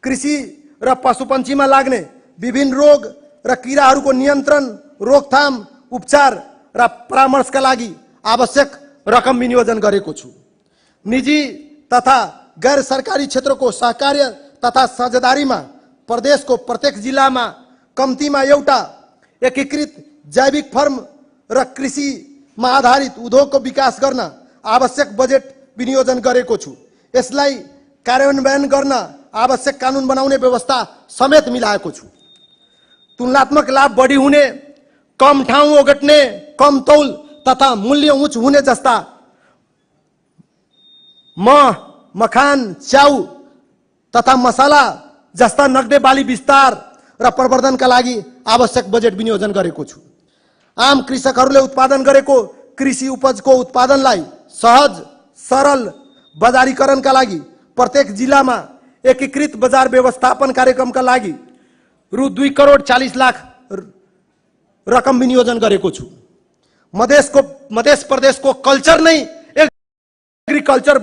S2: कृषि र पशुपन्छीमा लाग्ने विभिन्न रोग र कीराहरूको नियन्त्रण, रोकथाम, उपचार र परामर्शका लागि आवश्यक रकम विनियोजन गरेको छु। निजी तथा गैर सरकारी क्षेत्रको सहकार्य तथा साझेदारीमा प्रदेशको प्रत्येक जिल्लामा कम्तीमा एउटा एकीकृत जैविक फर्म र कृषिमा आधारित उद्योगको विकास गर्न आवश्यक बजेट विनियोजन गरेको छु। यसलाई कार्यान्वयन गर्न आवश्यक कानुन बनाउने व्यवस्था समेत मिलाएको छु। तुलनात्मक लाभ बढी हुने, कम ठाउँ ओगट्ने, कम तौल तथा मूल्य उच्च हुने जस्ता मखान, च्याउ तथा मसाला जस्ता नगदे बाली विस्तार र प्रवर्धनका लागि आवश्यक बजेट विनियोजन गरेको छु। आम कृषकहरूले उत्पादन गरेको कृषि उपजको उत्पादनलाई सहज सरल बजारीकरणका लागि प्रत्येक जिल्लामा एकीकृत बजार व्यवस्थापन कार्यक्रमका लागि रु 2 करोड 40 लाख रकम विनियोजन गरेको छु। मध्य प्रदेशको कल्चर नै एग्रिकल्चर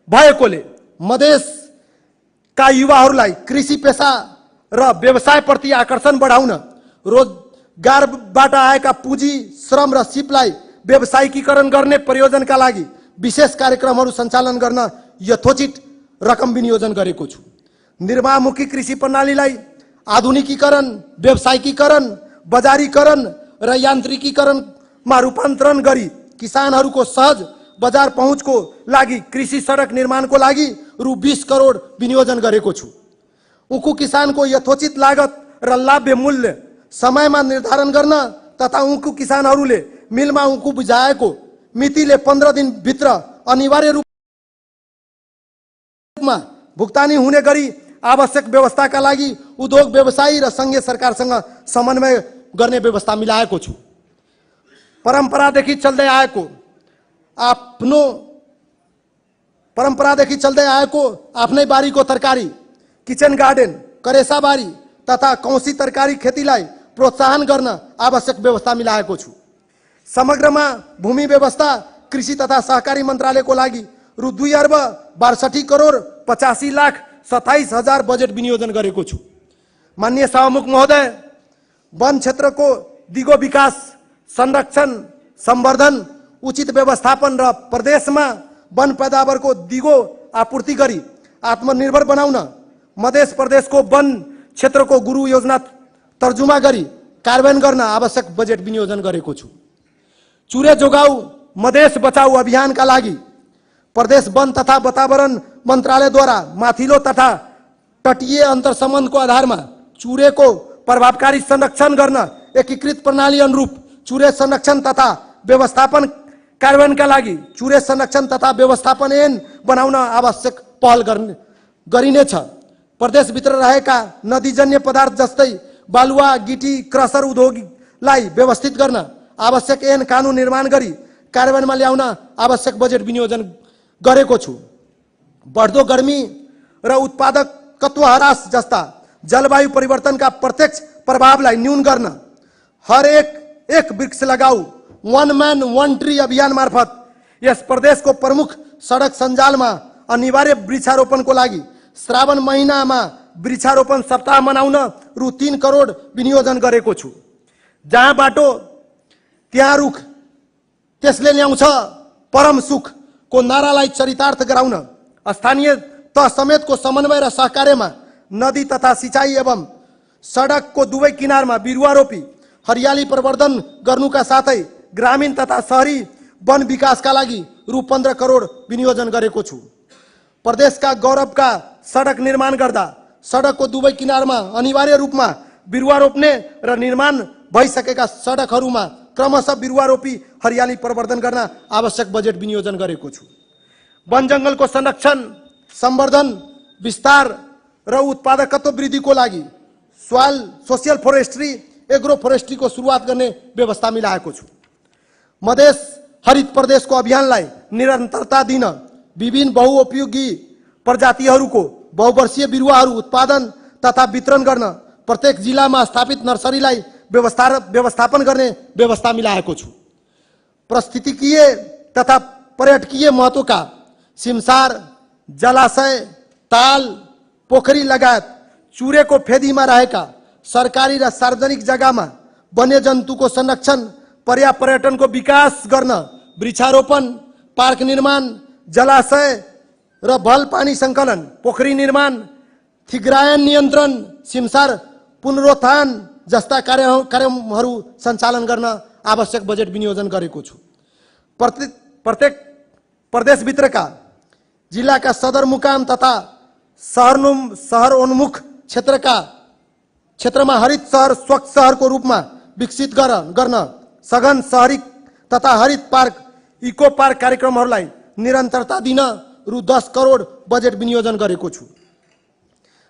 S2: भएकोले मधेसका युवाहरूलाई कृषि पेशा र व्यवसायप्रति आकर्षण बढाउन, रोजगारबाट आएका पुँजी, श्रम र सिपलाई व्यवसायीकरण गर्ने प्रयोजनका लागि विशेष कार्यक्रमहरू सञ्चालन गर्न यथोचित रकम विनियोजन गरेको छु। निर्वाहमुखी कृषि प्रणालीलाई आधुनिकीकरण, व्यावसायिकीकरण, बजारीकरण र यान्त्रिकीकरणमा रूपान्तरण गरी किसानहरूको सहज बजार पहुँचको लागि कृषि सडक निर्माणको लागि रु 20 करोड विनियोजन गरेको छु। उखु किसानको यथोचित लागत र लाभ्य मूल्य समयमा निर्धारण गर्न तथा उखु किसानहरूले मिलमा उखु बुझाएको मितिले 15 दिनभित्र अनिवार्य रूपमा भुक्तानी हुने गरी आवश्यक व्यवस्थाका लागि उद्योग व्यवसायी र सङ्घीय सरकारसँग समन्वय गर्ने व्यवस्था मिलाएको छु। परम्परादेखि चल्दै आएको आफ्नै बारीको तरकारी, किचन गार्डन, करेसा बारी तथा कौसी तरकारी खेतीलाई प्रोत्साहन गर्न आवश्यक व्यवस्था मिलाएको छु। समग्रमा भूमि व्यवस्था कृषि तथा सहकारी मन्त्रालयको लागि रु 2 अर्ब 62 करोड 85 लाख 27 हजार बजेट विनियोजन गरेको छु। माननीय सभामुख महोदय, वन क्षेत्रको दिगो विकास, संरक्षण, संवर्धन, उचित व्यवस्थापन र प्रदेशमा वन पैदावारको दिगो आपूर्ति गरी आत्मनिर्भर बनाउन मध्य प्रदेशको वन क्षेत्रको गुरु योजना तर्जुमा गरी कार्यान्वयन गर्न आवश्यक बजेट विनियोजन गरेको छु। चुरे जोगाऊ मधेस बचाऊ अभियानका लागि प्रदेश वन तथा वातावरण मन्त्रालयद्वारा माथिल्लो तथा तटीय अन्तर्सम्बन्धको आधारमा चुरेको प्रभावकारी संरक्षण गर्न एकीकृत प्रणाली अनुरूप चुरे संरक्षण तथा व्यवस्थापन कार्यान्वयनका लागि चुरे संरक्षण तथा व्यवस्थापन ऐन बनाउन आवश्यक पहल गरिनेछ। प्रदेशभित्र रहेका नदीजन्य पदार्थ जस्तै बालुवा, गिटी, क्रसर उद्योगलाई व्यवस्थित गर्न आवश्यक ऐन कानुन निर्माण गरी कार्यान्वयनमा ल्याउन आवश्यक बजेट विनियोजन गरेको छु। बढ्दो गर्मी र उत्पादकत्व ह्रास जस्ता जलवायु परिवर्तनका प्रत्यक्ष प्रभावलाई न्यून गर्न एक वृक्ष लगाऊ, 1 मैन 1 ट्री अभियान मार्फत यस प्रदेशको प्रमुख सडक सञ्जालमा अनिवार्य वृक्षारोपणको लागि श्रावण महिनामा वृक्षारोपण सप्ताह मनाउन रु 3 करोड विनियोजन गरेको छु। जहाँ बाटो त्यहाँ रुख, त्यसले ल्याउँछ परम सुखको नारालाई चरितार्थ गराउन स्थानीय तह समेतको समन्वय र सहकार्यमा नदी तथा सिंचाई एवं सडकको दुवै किनारमा बिरुवा रोपी हरियाली प्रवर्धन गर्नुका साथै ग्रामीण तथा शहरी वन विकासका लागि रु 15 करोड विनियोजन गरेको छु। प्रदेशका गौरवका सडक निर्माण गर्दा सडकको दुवै किनारमा अनिवार्य रूपमा बिरुवा रोप्ने र निर्माण भइसकेका सडकहरूमा क्रमशः बिरुवा रोपी हरियाली प्रवर्धन गर्न आवश्यक बजेट विनियोजन गरेको छु। वन जङ्गलको संरक्षण, संवर्धन, विस्तार र उत्पादकत्व वृद्धिको लागि सोसियल फोरेस्ट्री, एग्रो फोरेस्ट्रीको सुरुवात गर्ने व्यवस्था मिलाएको छु। मधेस हरित प्रदेशको अभियानलाई निरन्तरता दिन विभिन्न बहुउपयोगी प्रजातिहरूको बहुवर्षीय बिरुवाहरू उत्पादन तथा वितरण गर्न प्रत्येक जिल्लामा स्थापित नर्सरीलाई व्यवस्थापन गर्ने व्यवस्था मिलाएको छु। पारिस्थितिकीय तथा पर्यटकीय महत्त्वका सिमसार, जलाशय, ताल, पोखरी लगायत चुरेको फेदीमा रहेका सरकारी र सार्वजनिक जग्गामा वन्यजन्तुको संरक्षण, पर्यटनको विकास गर्न वृक्षारोपण, पार्क निर्माण, जलाशय र भल पानी सङ्कलन, पोखरी निर्माण, थिग्रायन नियन्त्रण, सिमसार पुनरुत्थान जस्ता कार्यक्रमहरू सञ्चालन गर्न आवश्यक बजेट विनियोजन गरेको छु। प्रत्येक प्रदेशभित्रका जिल्लाका सदरमुकाम तथा शहरोन्मुख क्षेत्रमा हरित शहर, स्वच्छ शहरको रूपमा विकसित गर्न सघन शहरी तथा हरित पार्क, इको पार्क कार्यक्रमहरूलाई निरन्तरता दिन रु 10 करोड बजेट विनियोजन गरेको छु।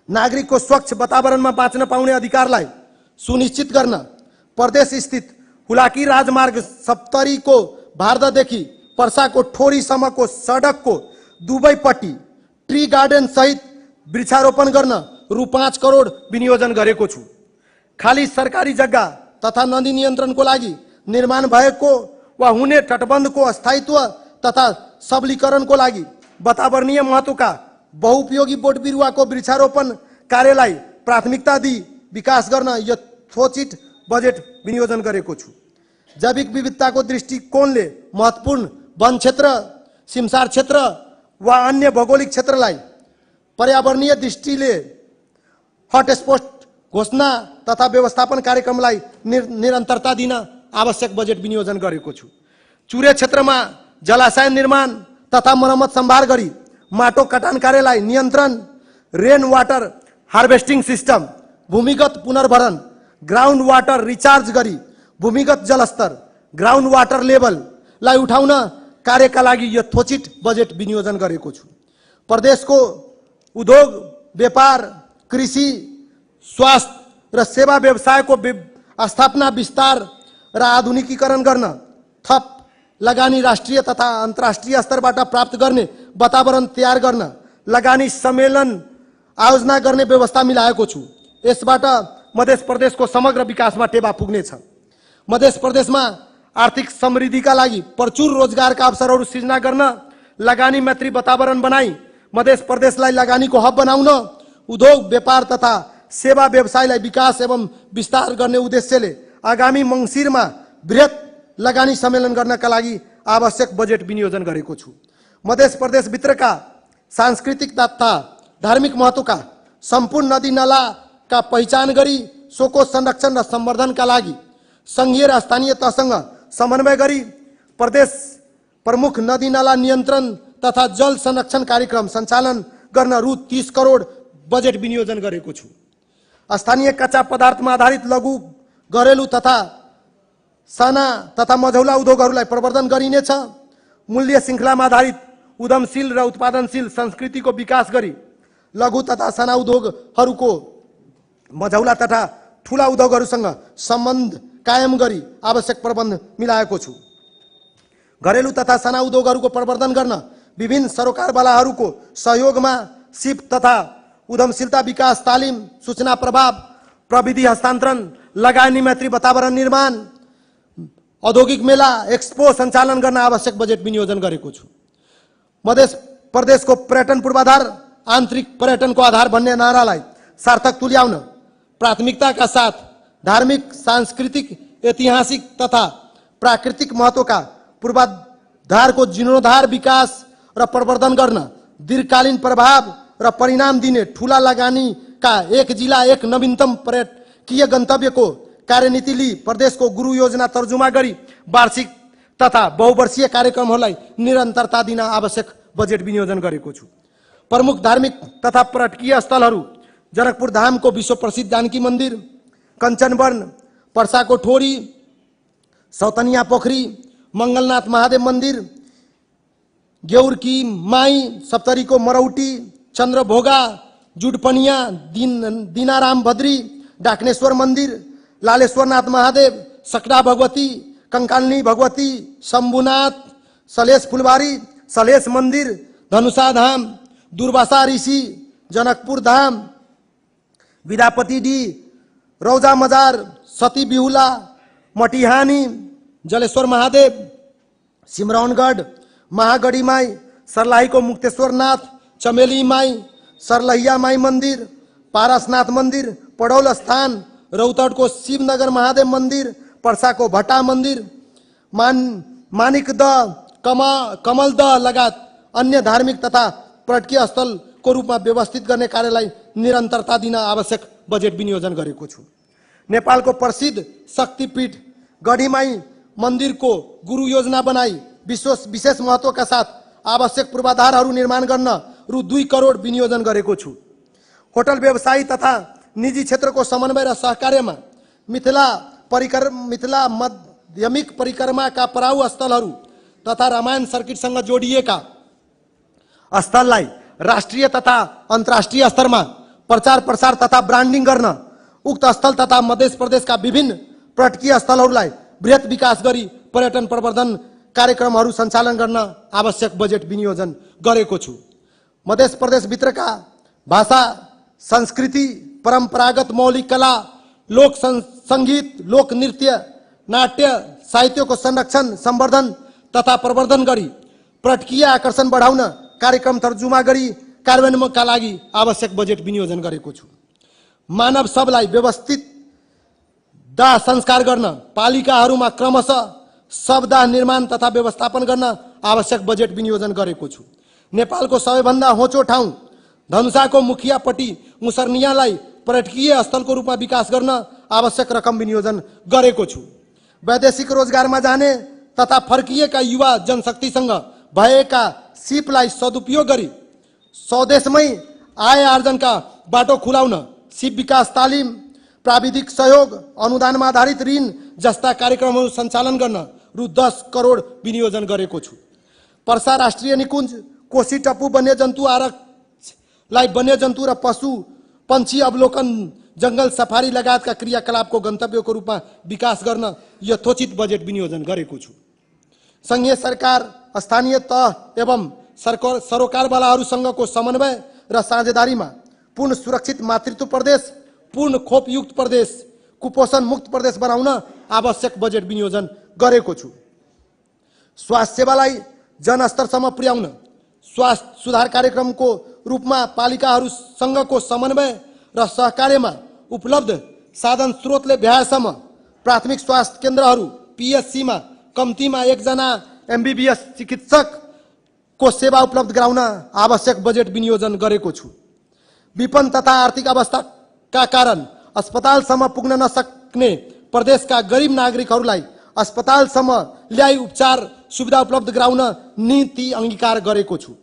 S2: नागरिकको स्वच्छ वातावरणमा बाँच्न पाउने अधिकारलाई सुनिश्चित गर्न प्रदेश स्थित हुलाकी राजमार्ग 70को भारदादेखि पर्साको ठोरीसम्मको सडकको दुवैपट्टि ट्री गार्डन सहित वृक्षारोपण गर्न रु 5 करोड विनियोजन गरेको छु। खाली सरकारी जग्गा तथा नदी नियन्त्रणको लागि निर्माण भएको वा हुने तटबन्धको स्थायित्व तथा सबलीकरणको लागि वातावरणीय महत्त्वका बहुउपयोगी बोट बिरुवाको वृक्षारोपण कार्यलाई प्राथमिकता दिई विकास गर्न यथोचित बजेट विनियोजन गरेको छु। जैविक विविधताको दृष्टिकोणले महत्त्वपूर्ण वन क्षेत्र, सिमसार क्षेत्र वा अन्य भौगोलिक क्षेत्रलाई पर्यावरणीय दृष्टिले हटस्पट घोषणा तथा व्यवस्थापन कार्यक्रमलाई निरन्तरता दिन आवश्यक बजेट विनियोजन गरेको छु। चुरे क्षेत्रमा जलाशय निर्माण तथा मर्मत सम्भार गरी माटो कटान कार्यलाई नियन्त्रण, रेन वाटर हार्वेस्टिङ सिस्टम, भूमिगत पुनर्भरण, ग्राउन्ड वाटर रिचार्ज गरी भूमिगत जलस्तर, ग्राउन्ड वाटर लेभललाई उठाउन कार्यका लागि यथोचित बजेट विनियोजन गरेको छु। प्रदेशको उद्योग, व्यापार, कृषि, स्वास्थ्य र सेवा व्यवसायको स्थापना, विस्तार र आधुनिकीकरण गर्न थप लगानी राष्ट्रिय तथा अन्तर्राष्ट्रिय स्तरबाट प्राप्त गर्ने वातावरण तयार गर्न लगानी सम्मेलन आयोजना गर्ने व्यवस्था मिलाएको छु। यसबाट मध्य प्रदेशको समग्र विकासमा टेवा पुग्नेछ। मध्य प्रदेशमा आर्थिक समृद्धिका लागि प्रचुर रोजगारका अवसरहरू सृजना गर्न लगानी मैत्री वातावरण बनाई मध्य प्रदेशलाई लगानीको हब बनाउन, उद्योग, व्यापार तथा सेवा व्यवसायलाई विकास एवं विस्तार गर्ने उद्देश्यले आगामी मङ्सिरमा बृहत लगानी सम्मेलन गर्नका लागि आवश्यक बजेट विनियोजन गरेको छु। मध्य प्रदेशभित्रका सांस्कृतिक तथा धार्मिक महत्त्वका सम्पूर्ण नदी नालाका पहिचान गरी सोको संरक्षण र सम्वर्धनका लागि सङ्घीय र स्थानीय तहसँग समन्वय गरी प्रदेश प्रमुख नदी नाला नियन्त्रण तथा जल संरक्षण कार्यक्रम सञ्चालन गर्न रु 30 करोड बजेट विनियोजन गरेको छु। स्थानीय कच्चा पदार्थमा आधारित लघु, घरेलु तथा साना तथा मझौला उद्योगहरूलाई प्रवर्धन गरिनेछ। मूल्य श्रृङ्खलामा आधारित उद्यमशील र उत्पादनशील संस्कृतिको विकास गरी लघु तथा साना उद्योगहरूको मझौला तथा ठुला उद्योगहरूसँग सम्बन्ध कायम गरी आवश्यक प्रबन्ध मिलाएको छु। घरेलु तथा साना उद्योगहरूको प्रवर्धन गर्न विभिन्न सरोकारवालाहरूको सहयोगमा सिप तथा उद्यमशीलता विकास तालिम, सूचना प्रभाव, प्रविधि हस्तान्तरण, लगानी मैत्री वातावरण निर्माण, औद्योगिक मेला, एक्सपो सञ्चालन गर्न आवश्यक बजेट विनियोजन गरेको छु। मध्य प्रदेशको पर्यटन पूर्वाधार आन्तरिक पर्यटनको आधार भन्ने नारालाई सार्थक तुल्याउन प्राथमिकताका साथ धार्मिक, सांस्कृतिक, ऐतिहासिक तथा प्राकृतिक महत्त्वका पूर्वाधारको जीर्णोद्धार, विकास र प्रवर्धन गर्न दीर्घकालीन प्रभाव र परिणाम दिने ठुला लगानीका एक जिल्ला एक नवीनतम पर्यटकीय गन्तव्यको कार्यनीति लिई प्रदेशको गुरु योजना तर्जुमा गरी वार्षिक तथा बहुवर्षीय कार्यक्रमहरूलाई निरन्तरता दिन आवश्यक बजेट विनियोजन गरेको छु। प्रमुख धार्मिक तथा पर्यटकीय स्थलहरू जनकपुर धामको विश्व प्रसिद्ध जानकी मन्दिर, कञ्चनवन, पर्साको ठोरी, सौतनिया पोखरी, मङ्गलनाथ महादेव मन्दिर, गेउरकी माई, सप्तरीको मरौटी, चन्द्रभोगा, जुडपनिया, दिनाराम भद्री, डाक्नेश्वर मन्दिर, लालेश्वरनाथ महादेव, सकड़ा भगवती, कंकालनी भगवती, शंभुनाथ, सलेश फुलबारी, सलेश मन्दिर, धनुषा धाम, दुर्वासा ऋषि, जनकपुर धाम, विद्यापति डी, रौजा मजार, सती बिहुला, मटिहानी, जलेश्वर महादेव, सिमरौनगढ़, महागढ़ी माई, सर्लाही को मुक्तेश्वर नाथ, चमेली माई, सरलहिया माई मंदिर, पारसनाथ मंदिर, पड़ौल स्थान, रौतहट को शिवनगर महादेव मंदिर, पर्सा को भट्टा मंदिर, मानिक द, कमल द लगायत अन्य धार्मिक तथा पर्यटकीय स्थल को रूपमा व्यवस्थित गर्ने कार्यलाई निरन्तरता दिन आवश्यक बजेट विनियोजन गरेको छु। नेपालको प्रसिद्ध शक्तिपीठ गढीमाई मंदिर को गुरु योजना बनाई विशेष महत्व का साथ आवश्यक पूर्वाधारहरू निर्माण गर्न रु 2 करोड विनियोजन गरेको छु। होटल व्यवसायी तथा निजी क्षेत्रको समन्वय र सहकार्यमा मिथिला माध्यमिक परिक्रमाका पराउ स्थलहरू तथा रामायण सर्किटसँग जोडिएका स्थललाई राष्ट्रिय तथा अन्तर्राष्ट्रिय स्तरमा प्रचार प्रसार तथा ब्रान्डिङ गर्न उक्त स्थल तथा मध्य प्रदेशका विभिन्न पर्यटकीय स्थलहरूलाई बृहत विकास गरी पर्यटन प्रवर्धन कार्यक्रमहरू सञ्चालन गर्न आवश्यक बजेट विनियोजन गरेको छु। मध्य प्रदेश भित्रका भाषा, संस्कृति, परम्परागत मौलिक कला, लोक संगीत, लोक नृत्य, नाट्य, साहित्यको संरक्षण, संवर्धन तथा प्रवर्धन गरी पर्यटकीय आकर्षण बढाउन कार्यक्रम तर्जुमा गरी कार्यान्वयनका लागि आवश्यक बजेट विनियोजन गरेको छु। मानव सबलाई व्यवस्थित दाह संस्कार गर्न पालिकाहरूमा क्रमशः शवदाह निर्माण तथा व्यवस्थापन गर्न आवश्यक बजेट विनियोजन गरेको छु। नेपालको सबैभन्दा होचो ठाउँ धनुषाको मुखियापट्टि मुसर्नियालाई पर्यटकीय स्थलको रूपमा विकास गर्न आवश्यक रकम विनियोजन गरेको छु। वैदेशिक रोजगारमा जाने तथा फर्किएका युवा जनशक्तिसँग भएका सिपलाई सदुपयोग गरी स्वदेशमै आय आर्जनका बाटो खुलाउन सिप विकास तालिम, प्राविधिक सहयोग, अनुदानमा आधारित ऋण जस्ता कार्यक्रमहरू सञ्चालन गर्न रु 10 करोड विनियोजन गरेको छु। पर्सा राष्ट्रिय निकुञ्ज, कोशी टप्पु वन्यजन्तु आरक्षलाई वन्यजन्तु र पशु पंक्षी अवलोकन, जंगल सफारी लगायतका क्रियाकलापको गन्तव्यको रूपमा विकास गर्न यथोचित बजेट विनियोजन गरेको छु। संघीय सरकार, स्थानीय तह एवं सरोकारवालाहरूसँगको समन्वय र साझेदारीमा पूर्ण सुरक्षित मातृत्व प्रदेश, पूर्ण खोपयुक्त प्रदेश, कुपोषण मुक्त प्रदेश बनाउन आवश्यक बजेट विनियोजन गरेको छु। स्वास्थ्य सेवालाई जनस्तरसम्म पुर्याउन स्वास्थ्य सुधार कार्यक्रमको रूपमा पालिकाहरूसँगको समन्वय र सहकार्यमा उपलब्ध साधन स्रोतले भ्याएसम्म प्राथमिक स्वास्थ्य केन्द्रहरू PSCमा कम्तीमा 1 जना MBBS चिकित्सकको सेवा उपलब्ध गराउन आवश्यक बजेट विनियोजन गरेको छु। विपन्न तथा आर्थिक अवस्थाका कारण अस्पतालसम्म पुग्न नसक्ने प्रदेशका गरिब नागरिकहरूलाई अस्पतालसम्म ल्याई उपचार सुविधा उपलब्ध गराउन नीति अंगीकार गरेको छु।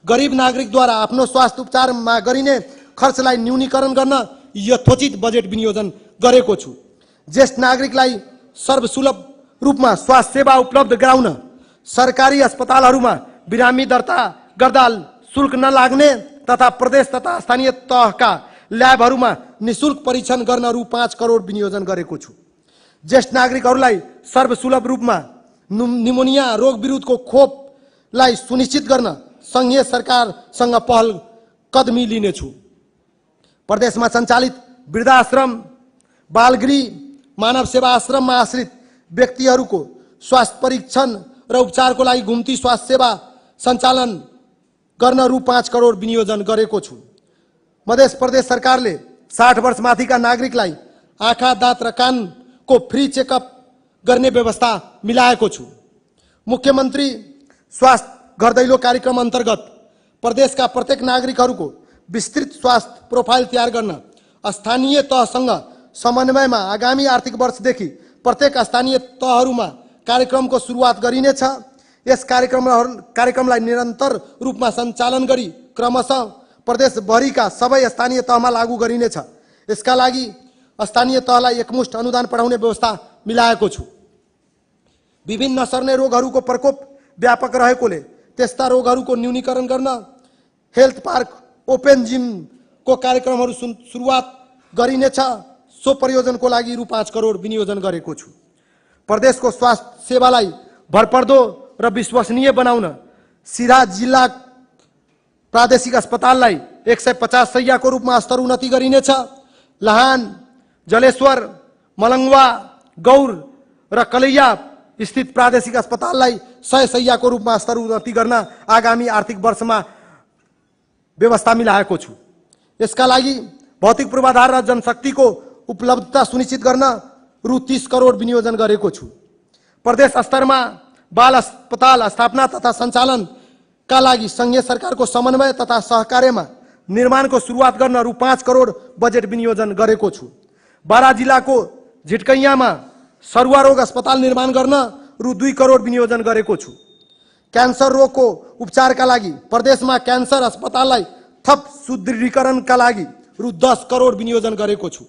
S2: गरिब नागरिकद्वारा आफ्नो स्वास्थ्य उपचारमा गरिने खर्चलाई न्यूनीकरण गर्न यथोचित बजेट विनियोजन गरेको छु। ज्येष्ठ नागरिकलाई सर्वसुलभ रूपमा स्वास्थ्य सेवा उपलब्ध गराउन सरकारी अस्पतालहरूमा बिरामी दर्ता गर्दा शुल्क नलाग्ने तथा प्रदेश तथा स्थानीय तहका ल्याबहरूमा निशुल्क परीक्षण गर्न रु 5 करोड विनियोजन गरेको छु। ज्येष्ठ नागरिकहरूलाई सर्वसुलभ रूपमा निमोनिया रोग विरुद्धको खोपलाई सुनिश्चित गर्न संघीय सरकारसँग पहल कदमी लिनेछु। प्रदेशमा सञ्चालित वृद्धाश्रम, बालगृह, मानव सेवा आश्रममा आश्रित व्यक्तिहरूको स्वास्थ्य परीक्षण र उपचारको लागि घुम्ती स्वास्थ्य सेवा सञ्चालन गर्न रु 5 करोड विनियोजन गरेको छु। मध्य प्रदेश सरकारले 60 वर्ष माथिका नागरिकलाई आँखा, दाँत र कानको फ्री चेकअप गर्ने व्यवस्था मिलाएको छु। मुख्यमन्त्री स्वास्थ्य घर दैलो कार्यक्रम अन्तर्गत प्रदेशका प्रत्येक नागरिकहरूको विस्तृत स्वास्थ्य प्रोफाइल तयार गर्न स्थानीय तहसँग समन्वयमा आगामी आर्थिक वर्षदेखि प्रत्येक स्थानीय तहहरूमा कार्यक्रमको सुरुवात गरिनेछ। यस कार्यक्रमलाई निरन्तर रूपमा सञ्चालन गरी क्रमशः प्रदेशभरिका सबै स्थानीय तहमा लागू गरिनेछ। यसका लागि स्थानीय तहलाई एकमुष्ट अनुदान पठाउने व्यवस्था मिलाएको छु। विभिन्न नसर्ने रोगहरूको प्रकोप व्यापक रहेकोले त्यस्ता रोगहरूको न्यूनीकरण गर्न हेल्थ पार्क, ओपन जिमको कार्यक्रमहरू सुरुवात गरिनेछ। सो परियोजनाको लागि रु 5 करोड विनियोजन गरेको छु। प्रदेशको स्वास्थ्य सेवालाई भरपर्दो र विश्वसनीय बनाउन सिधा जिल्ला प्रादेशिक अस्पताललाई 150 शैय्याको रूपमा स्तर उन्नति गरिनेछ। लाहान, जलेश्वर, मलङ्गवा, गौर र कलैया स्थित प्रादेशिक अस्पताललाई 100 शैय्याको रूपमा स्तर उन्नति गर्न आगामी आर्थिक वर्षमा व्यवस्था मिलाएको छु। यसका लागि भौतिक पूर्वाधार र जनशक्तिको उपलब्धता सुनिश्चित गर्न रु 30 करोड विनियोजन गरेको छु। प्रदेश स्तरमा बाल अस्पताल स्थापना तथा सञ्चालनका लागि संघीय सरकारको समन्वय तथा सहकार्यमा निर्माणको सुरुवात गर्न रु 5 करोड बजेट विनियोजन गरेको छु। बारा जिल्लाको झिटकैयामा सरुवा रोग अस्पताल निर्माण गर्न रु 2 करोड विनियोजन गरेको छु। क्यान्सर रोगको उपचारका लागि प्रदेशमा क्यान्सर अस्पताललाई थप सुदृढीकरणका लागि रु 10 करोड विनियोजन गरेको छु।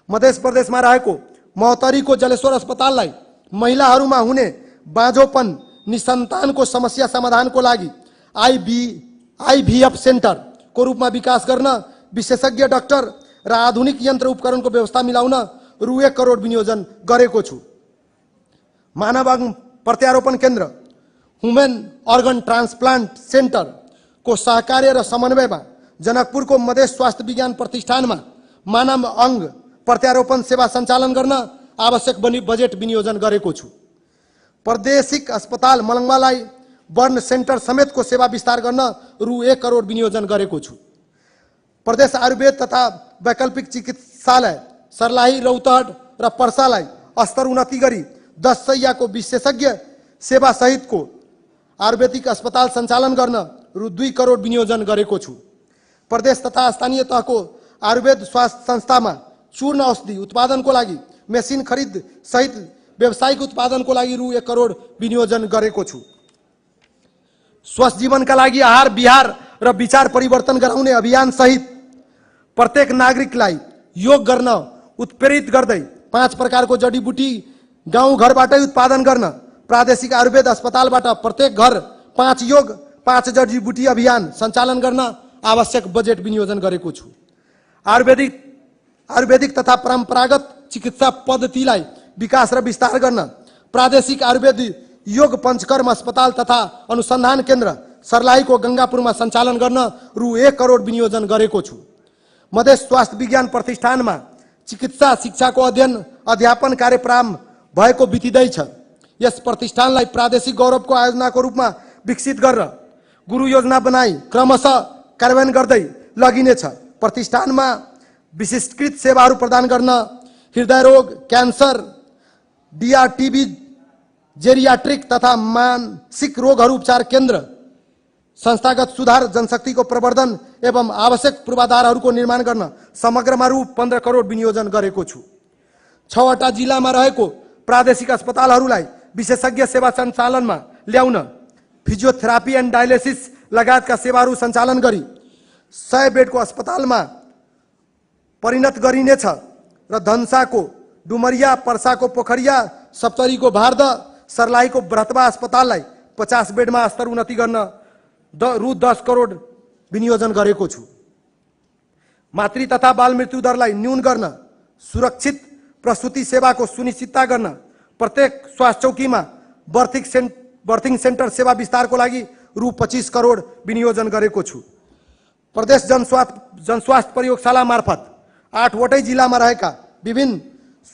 S2: मध्य प्रदेशमा रहेको महोत्तरीको जलेश्वर अस्पताललाई महिलाहरूमा हुने बाँझोपन निसन्तानको समस्या समाधानको लागि आइभीएफ सेन्टरको रूपमा विकास गर्न विशेषज्ञ डाक्टर र आधुनिक यन्त्र उपकरणको व्यवस्था मिलाउन रु 1 करोड विनियोजन गरेको छु। मानव अंग प्रत्यारोपण केन्द्र ह्युमन अर्गन ट्रान्सप्लान्ट सेन्टरको सहकार्य र समन्वयमा जनकपुरको मधेस स्वास्थ्य विज्ञान प्रतिष्ठानमा मानव अंग प्रत्यारोपण सेवा सञ्चालन गर्न आवश्यक बजेट विनियोजन गरेको छु। प्रादेशिक अस्पताल मलङ्गवालाई बर्न सेन्टर समेतको सेवा विस्तार गर्न रु 1 करोड विनियोजन गरेको छु। प्रदेश आयुर्वेद तथा वैकल्पिक चिकित्सालय सर्लाही, रौतहट र पर्सालाई स्तर उन्नति गरी 10 शैय्याको विशेषज्ञ सेवा सहितको आयुर्वेदिक अस्पताल सञ्चालन गर्न रु 2 करोड विनियोजन गरेको छु। प्रदेश तथा स्थानीय तहको आयुर्वेद स्वास्थ्य संस्थामा चूर्ण औषधि उत्पादनको लागि मेसिन खरिद सहित व्यावसायिक उत्पादनको लागि रु 1 करोड विनियोजन गरेको छु। स्वस्थ जीवनका लागि आहार विहार र विचार परिवर्तन गराउने अभियान सहित प्रत्येक नागरिकलाई योग गर्न उत्प्रेरित गर्दै 5 प्रकारको जडीबुटी गाउँ घरबाटै उत्पादन गर्न प्रादेशिक आयुर्वेद अस्पतालबाट प्रत्येक घर 5 योग 5 जडीबुटी अभियान सञ्चालन गर्न आवश्यक बजेट विनियोजन गरेको छु। आयुर्वेदिक तथा परम्परागत चिकित्सा पद्धतिलाई विकास र विस्तार गर्न प्रादेशिक आयुर्वेद योग पंचकर्म अस्पताल तथा अनुसन्धान केन्द्र सर्लाहीको गंगापुरमा सञ्चालन गर्न रु 1 करोड विनियोजन गरेको छु। मधेस स्वास्थ्य विज्ञान प्रतिष्ठानमा चिकित्सा शिक्षाको अध्ययन अध्यापन कार्य प्रारम्भ भएको बितिँदैछ। यस प्रतिष्ठानलाई प्रादेशिक गौरवको आयोजनाको रूपमा विकसित गरेर गुरु योजना बनाई क्रमशः कार्यान्वयन गर्दै लगिनेछ। प्रतिष्ठानमा विशिष्टकृत सेवाहरू प्रदान गर्न हृदय रोग, क्यान्सर, डीआरटीबी, जेरियाट्रिक तथा मानसिक रोगहरू उपचार केन्द्र, संस्थागत सुधार, जनशक्तिको प्रवर्धन एवं आवश्यक पूर्वाधारहरूको निर्माण गर्न समग्रमा रु 15 करोड विनियोजन गरेको छु। 6वटा जिल्लामा रहेको प्रादेशिक अस्पतालहरूलाई विशेषज्ञ सेवा सञ्चालनमा ल्याउन फिजियोथेरापी एन्ड डायलिसिस लगायतका सेवाहरू सञ्चालन गरी 100 बेडको अस्पतालमा परिणत गरिनेछ र धनसाको डुमरिया, पर्साको पोखरिया, सप्तरीको भारद, सर्लाहीको ब्रतवा अस्पताललाई 50 बेडमा स्तर उन्नति गर्न रु 10 करोड विनियोजन गरेको छु। मातृ तथा बाल मृत्यु दरलाई न्यून गर्न, सुरक्षित प्रसूति सेवाको सुनिश्चितता गर्न प्रत्येक स्वास्थ्य चौकीमा बर्थिङ सेन्टर सेवा विस्तारको लागि रु 25 करोड विनियोजन गरेको छु। प्रदेश जनस्वास्थ्य प्रयोगशाला मार्फत 8वटै जिल्लामा रहेका विभिन्न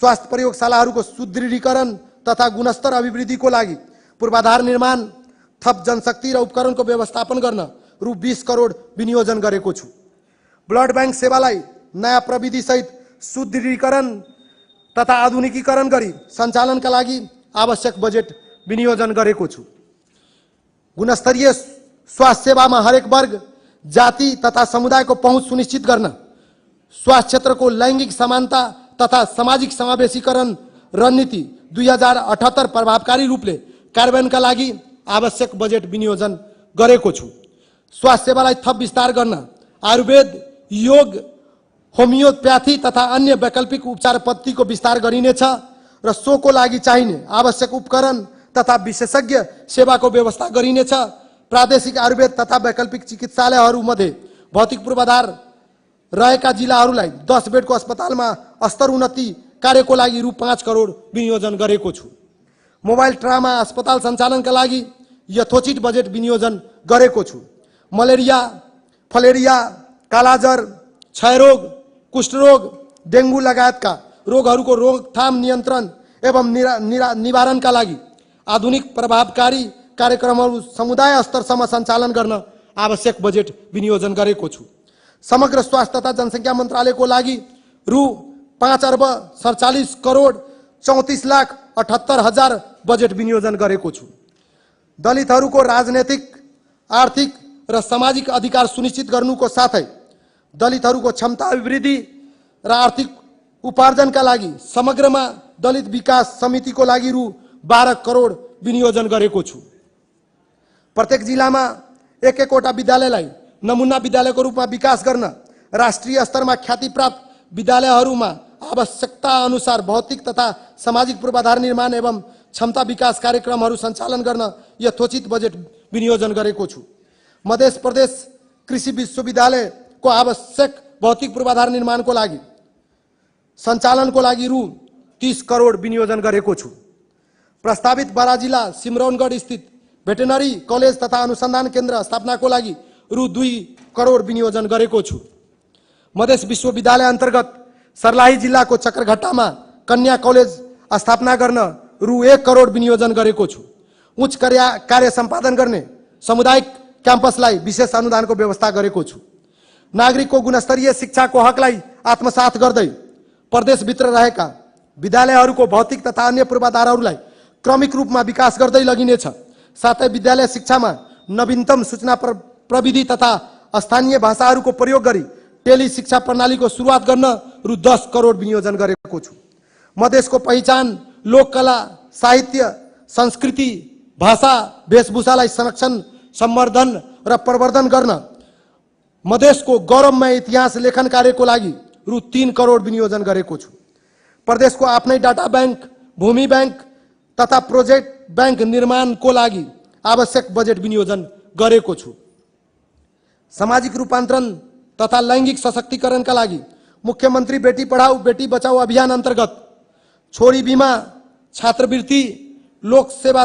S2: स्वास्थ्य प्रयोगशालाहरूको सुदृढीकरण तथा गुणस्तर अभिवृद्धिको लागि पूर्वाधार निर्माण, थप जनशक्ति र उपकरणको व्यवस्थापन गर्न रु 20 करोड विनियोजन गरेको छु। ब्लड बैंक सेवालाई नयाँ प्रविधि सहित सुदृढीकरण तथा आधुनिकीकरण गरी सञ्चालनका लागि आवश्यक बजेट विनियोजन गरेको छु। गुणस्तरीय स्वास्थ्य सेवामा हरेक वर्ग, जाति तथा समुदायको पहुँच सुनिश्चित गर्न, स्वास्थ्य क्षेत्रको लैंगिक समानता तथा सामाजिक समावेशीकरण रणनीति 2078 प्रभावकारी रूपले कार्यान्वयनका लागि आवश्यक बजेट विनियोजन गरेको छु। स्वास्थ्य सेवालाई थप विस्तार गर्न आयुर्वेद, योग, होमियोप्याथी तथा अन्य वैकल्पिक उपचार पद्धतिको विस्तार गरिनेछ र सोको लागि चाहिने आवश्यक उपकरण तथा विशेषज्ञ सेवाको व्यवस्था गरिनेछ। प्रादेशिक आयुर्वेद तथा वैकल्पिक चिकित्सालयहरूमध्ये भौतिक पूर्वाधार रहेका जिल्लाहरूलाई 10 बेडको अस्पतालमा स्तर उन्नति कार्यको लागि रु 5 करोड विनियोजन गरेको छु। मोबाइल ट्रामा अस्पताल सञ्चालनका लागि यथोचित बजेट विनियोजन गरेको छु। मलेरिया, फलेरिया, कालाजर, क्षयरोग, कुष्ठरोग, डेंगू लगायतका रोगहरूको रोकथाम, नियन्त्रण एवं निवारणका लागि आधुनिक प्रभावकारी कार्यक्रमहरू समुदाय स्तरसम्म सञ्चालन गर्न आवश्यक बजेट विनियोजन गरेको छु। समग्र स्वास्थ्य तथा जनसङ्ख्या मन्त्रालयको लागि रु 5 अर्ब 47 करोड 34,78,000 बजेट विनियोजन गरेको छु। दलितहरूको राजनैतिक, आर्थिक र सामाजिक अधिकार सुनिश्चित गर्नुको साथै दलितहरूको क्षमता अभिवृद्धि र आर्थिक उपार्जनका लागि समग्रमा दलित विकास समितिको लागि रु 12 करोड विनियोजन गरेको छु। प्रत्येक जिल्लामा एक एकवटा विद्यालयलाई नमुना विद्यालयको रूपमा विकास गर्न राष्ट्रिय स्तरमा ख्याति प्राप्त विद्यालयहरूमा आवश्यकता अनुसार भौतिक तथा सामाजिक पूर्वाधार निर्माण एवं क्षमता विकास कार्यक्रमहरू सञ्चालन गर्न यथोचित बजेट विनियोजन गरेको छु। मध्य प्रदेश कृषि विश्वविद्यालयको आवश्यक भौतिक पूर्वाधार निर्माणको लागि सञ्चालनको लागि रु 30 करोड विनियोजन गरेको छु। प्रस्तावित बारा जिल्ला सिमरौनगढ स्थित भेटेनरी कलेज तथा अनुसन्धान केन्द्र स्थापनाको लागि रु 2 करोड विनियोजन गरेको छु। मधेस विश्वविद्यालय अन्तर्गत सर्लाही जिल्लाको चक्रघट्टामा कन्या कलेज स्थापना गर्न रु 1 करोड विनियोजन गरेको छु। उच्च कार्य सम्पादन गर्ने सामुदायिक क्याम्पसलाई विशेष अनुदानको व्यवस्था गरेको छु। नागरिकको गुणस्तरीय शिक्षाको हकलाई आत्मसात गर्दै प्रदेशभित्र रहेका विद्यालयहरूको भौतिक तथा अन्य पूर्वाधारहरूलाई क्रमिक रूपमा विकास गर्दै लगिनेछ। साथै विद्यालय शिक्षामा नवीनतम सूचना प्रविधि तथा स्थानीय भाषाहरूको प्रयोग गरी टेली शिक्षा प्रणालीको सुरुवात गर्न रु 10 करोड विनियोजन गरेको छु। मधेसको पहिचान, लोककला, साहित्य, संस्कृति, भाषा, वेशभूषालाई संरक्षण, सम्वर्धन र प्रवर्धन गर्न मधेसको गौरवमय इतिहास लेखन कार्यको लागि रु 3 करोड विनियोजन गरेको छु। प्रदेशको आफ्नै डाटा बैंक, भूमि बैंक तथा प्रोजेक्ट बैंक निर्माणको लागि आवश्यक बजेट विनियोजन गरेको छु। सामाजिक रूपान्तरण तथा लैंगिक सशक्तिकरणका लागि मुख्यमन्त्री बेटी पढाऊ बेटी बचाऊ अभियान अन्तर्गत छोरी बिमा, छात्रवृत्ति, लोकसेवा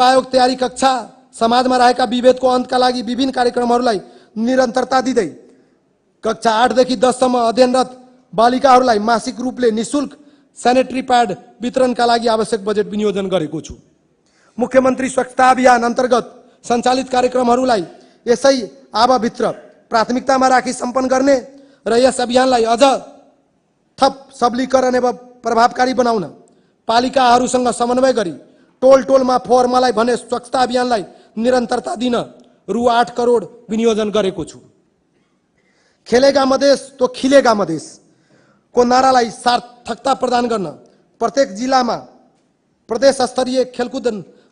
S2: आयोग तयारी कक्षा, समाजमा रहेका विभेदको अन्तका लागि विभिन्न कार्यक्रमहरूलाई निरन्तरता दिँदै कक्षा 8 देखि 10 सम्म अध्ययनरत बालिकाहरूलाई मासिक रूपले निशुल्क सैनिटरी पैड वितरणका लागि आवश्यक बजेट विनियोजन गरेको छु। मुख्यमन्त्री स्वच्छता अभियान अन्तर्गत सञ्चालित कार्यक्रमहरूलाई यसै आवाभित्र प्राथमिकतामा राखी सम्पन्न गर्ने र यस अभियानलाई अझ थप सबलीकरण एवं प्रभावकारी बनाउन पालिकाहरूसँग समन्वय गरी टोल टोलमा फोहोर मलाई भने स्वच्छता अभियानलाई निरन्तरता दिन रु 8 करोड विनियोजन गरेको छु। खेलेगा मधेस तो खिलेगा मधेस को नारालाई सार्थकता प्रदान गर्न प्रत्येक जिल्लामा प्रदेश स्तरीय खेलकुद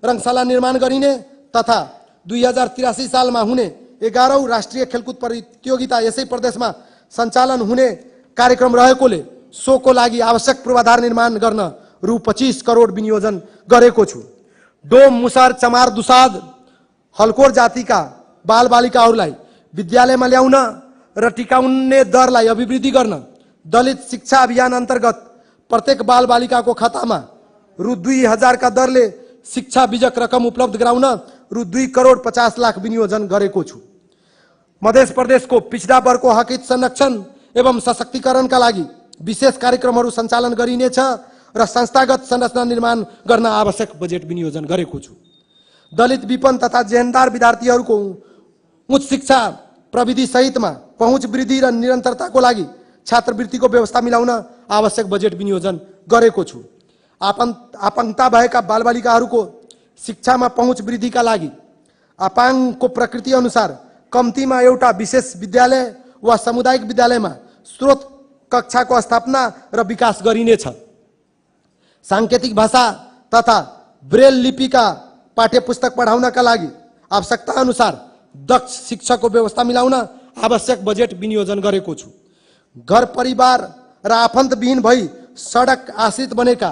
S2: रङशाला निर्माण गरिने तथा 2083 सालमा हुने 11औं राष्ट्रिय खेलकुद प्रतियोगिता यसै प्रदेशमा सञ्चालन हुने कार्यक्रम रहेकोले सोको लागि आवश्यक पूर्वाधार निर्माण गर्न रु 25 करोड विनियोजन गरेको छु। डोम, मुसर, चमार, दुसाद, हल्कोर जातिका बालबालिकाहरूलाई विद्यालयमा ल्याउन र टिकाउने दरलाई अभिवृद्धि गर्न दलित शिक्षा अभियान अन्तर्गत प्रत्येक बालबालिकाको खातामा रु 2000 का दरले शिक्षा बीजक रकम उपलब्ध गराउन रु 2 करोड 50 लाख विनियोजन गरेको छु। मध्य प्रदेशको पिछडा वर्गको हक संरक्षण एवं सशक्तिकरणका लागि विशेष कार्यक्रमहरू सञ्चालन गरिनेछ र संस्थागत संरचना निर्माण गर्न आवश्यक बजेट विनियोजन गरेको छु। दलित, विपन्न तथा जेहेन्दार विद्यार्थीहरूको उच्च शिक्षा प्रविधि सहितमा पहुँच वृद्धि र निरन्तरताको लागि छात्रवृत्तिको व्यवस्था मिलाउन आवश्यक बजेट विनियोजन गरेको छु। आपाङ्गता भएका बालबालिकाहरूको शिक्षामा पहुँच वृद्धिका लागि आपाङ्गको प्रकृति अनुसार कम्तीमा एउटा विशेष विद्यालय वा सामुदायिक विद्यालयमा स्रोत कक्षाको स्थापना र विकास गरिनेछ। सांकेतिक भाषा तथा ब्रेल लिपिका पाठ्यपुस्तक पढाउनका लागि आवश्यकता अनुसार दक्ष शिक्षकको व्यवस्था मिलाउन आवश्यक बजेट विनियोजन गरेको छु। घर परिवार र आफन्तविहीन भई सडक आश्रित बनेका,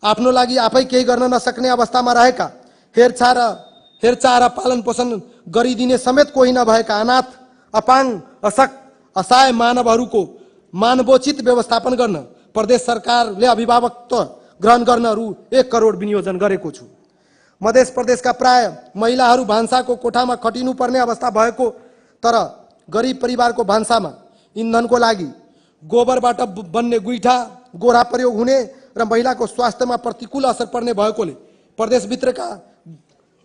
S2: आफ्नो लागि आफै केही गर्न नसक्ने अवस्थामा रहेका, हेरचाह र पालन पोषण गरिदिने समेत कोही नभएका अनाथ, अपाङ्ग, असहाय मानवहरूको मानवोचित व्यवस्थापन गर्न प्रदेश सरकारले अभिभावकत्व ग्रहण गर्न रु 1 करोड विनियोजन गरेको छु। मध्य प्रदेशका प्राय महिलाहरू भान्साको कोठामा खटिनुपर्ने अवस्था भएको तर गरिब परिवारको भान्सामा इन्धनको लागि गोबरबाट बन्ने गुइठा गोरा प्रयोग हुने र महिलाको स्वास्थ्यमा प्रतिकूल असर पर्ने भएकोले प्रदेशभित्रका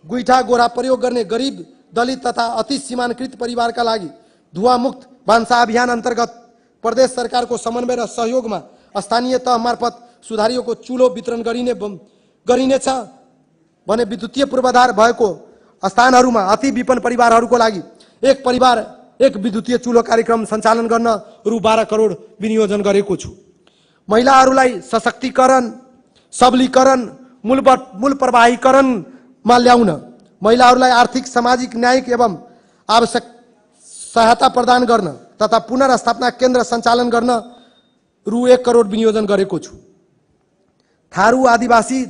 S2: गुइठा गोरा प्रयोग गर्ने गरिब दलित तथा अति सीमान्तकृत परिवारका लागि धुवामुक्त भान्सा अभियान अन्तर्गत प्रदेश सरकारको समन्वय र सहयोगमा स्थानीय तह मार्फत सुधारिएको चुलो वितरण गरिनेछ भने विद्युतीय पूर्वाधार भएको स्थानहरूमा अति विपन्न परिवारहरूको लागि एक परिवार एक विद्युतीय चुलो कार्यक्रम सञ्चालन गर्न रु 12 करोड विनियोजन गरेको छु। महिलाहरूलाई सशक्तिकरण सबलीकरण मूल प्रवाहीकरणमा ल्याउन महिलाहरूलाई आर्थिक सामाजिक न्यायिक एवं आवश्यक सहायता प्रदान गर्न तथा पुनर्स्थापना केन्द्र सञ्चालन गर्न रु 1 करोड विनियोजन गरेको छु। थारू आदिवासी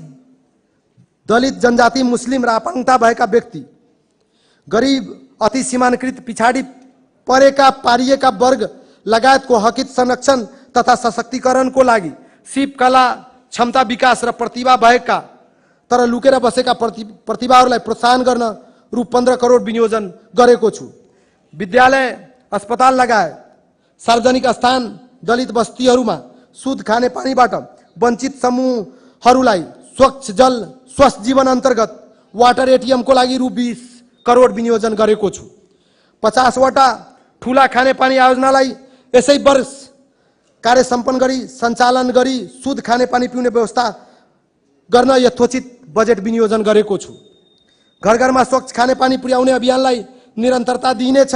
S2: दलित जनजाति मुस्लिम र अपाङ्गता भएका व्यक्ति गरिब अति सीमान्तकृत पिछाडी परेका पारिएका वर्ग लगायतको हकित संरक्षण तथा सशक्तिकरणको लागि सिप कला क्षमता विकास र प्रतिभा भएका तर लुकेर बसेका प्रतिभाहरूलाई प्रोत्साहन गर्न रु 15 करोड विनियोजन गरेको छु। विद्यालय अस्पताल लगायत सार्वजनिक स्थान दलित बस्तीहरूमा शुद्ध खाने पानीबाट वञ्चित समूहहरूलाई स्वच्छ जल स्वस्थ जीवन अन्तर्गत वाटर एटीएम को लागि रु 20 करोड विनियोजन गरेको छु। 50 वटा ठूला खानेपानी योजनालाई यसै वर्ष कार्य सम्पन्न गरी सञ्चालन गरी शुद्ध खानेपानी पिउने व्यवस्था गर्न यथोचित बजेट विनियोजन गरेको छु। घर घरमा स्वच्छ खानेपानी पुर्याउने अभियानलाई निरन्तरता दिइनेछ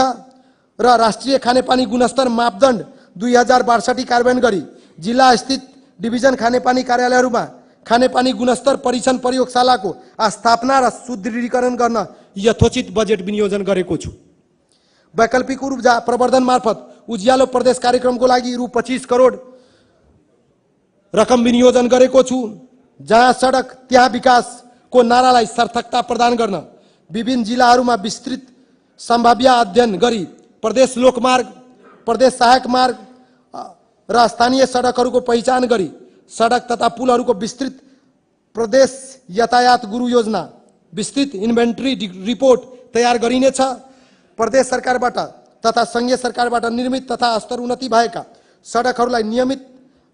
S2: र राष्ट्रिय खानेपानी गुणस्तर मापदण्ड 2062 कार्यान्वयन गरी जिल्ला स्थित डिभिजन खानेपानी कार्यालयहरूमा खानेपानी गुणस्तर परीक्षण प्रयोगशालाको स्थापना र सुदृढीकरण गर्न यथोचित बजेट विनियोजन गरेको छु। वैकल्पिक ऊर्जा प्रवर्धन मार्फत उज्यालो प्रदेश कार्यक्रमको लागि रु 25 करोड रकम विनियोजन गरेको छु। जहाँ सडक त्यहाँ विकासको नारालाई सार्थकता प्रदान गर्न विभिन्न जिल्लाहरूमा विस्तृत सम्भाव्य अध्ययन गरी प्रदेश लोकमार्ग प्रदेश सहायक मार्ग र स्थानीय सडकहरूको पहिचान गरी सडक तथा पुलहरूको विस्तृत प्रदेश यातायात गुरु योजना विस्तृत इन्भेन्ट्री रिपोर्ट तयार गरिनेछ। प्रदेश सरकारबाट तथा संघीय सरकारबाट निर्मित तथा स्तर उन्नति भएका सडकहरूलाई नियमित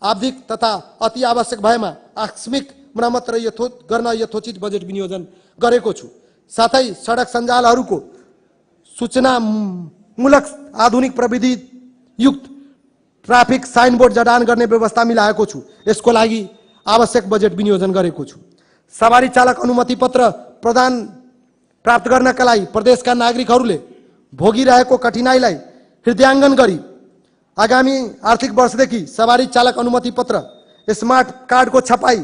S2: आवधिक तथा अति आवश्यक भएमा आकस्मिक मर्मत गर्न यथोचित बजेट विनियोजन गरेको छु। साथै सडक सञ्जालहरूको सूचनामूलक आधुनिक प्रविधि युक्त ट्राफिक साइनबोर्ड जडान गर्ने व्यवस्था मिलाएको छु। यसको लागि आवश्यक बजेट विनियोजन गरेको छु। सवारी चालक अनुमति पत्र प्राप्त गर्नका लागि प्रदेशका नागरिकहरूले भोगिरहेको कठिनाइलाई हृदयाङ्गन गरी आगामी आर्थिक वर्षदेखि सवारी चालक अनुमति पत्र स्मार्ट कार्डको छपाई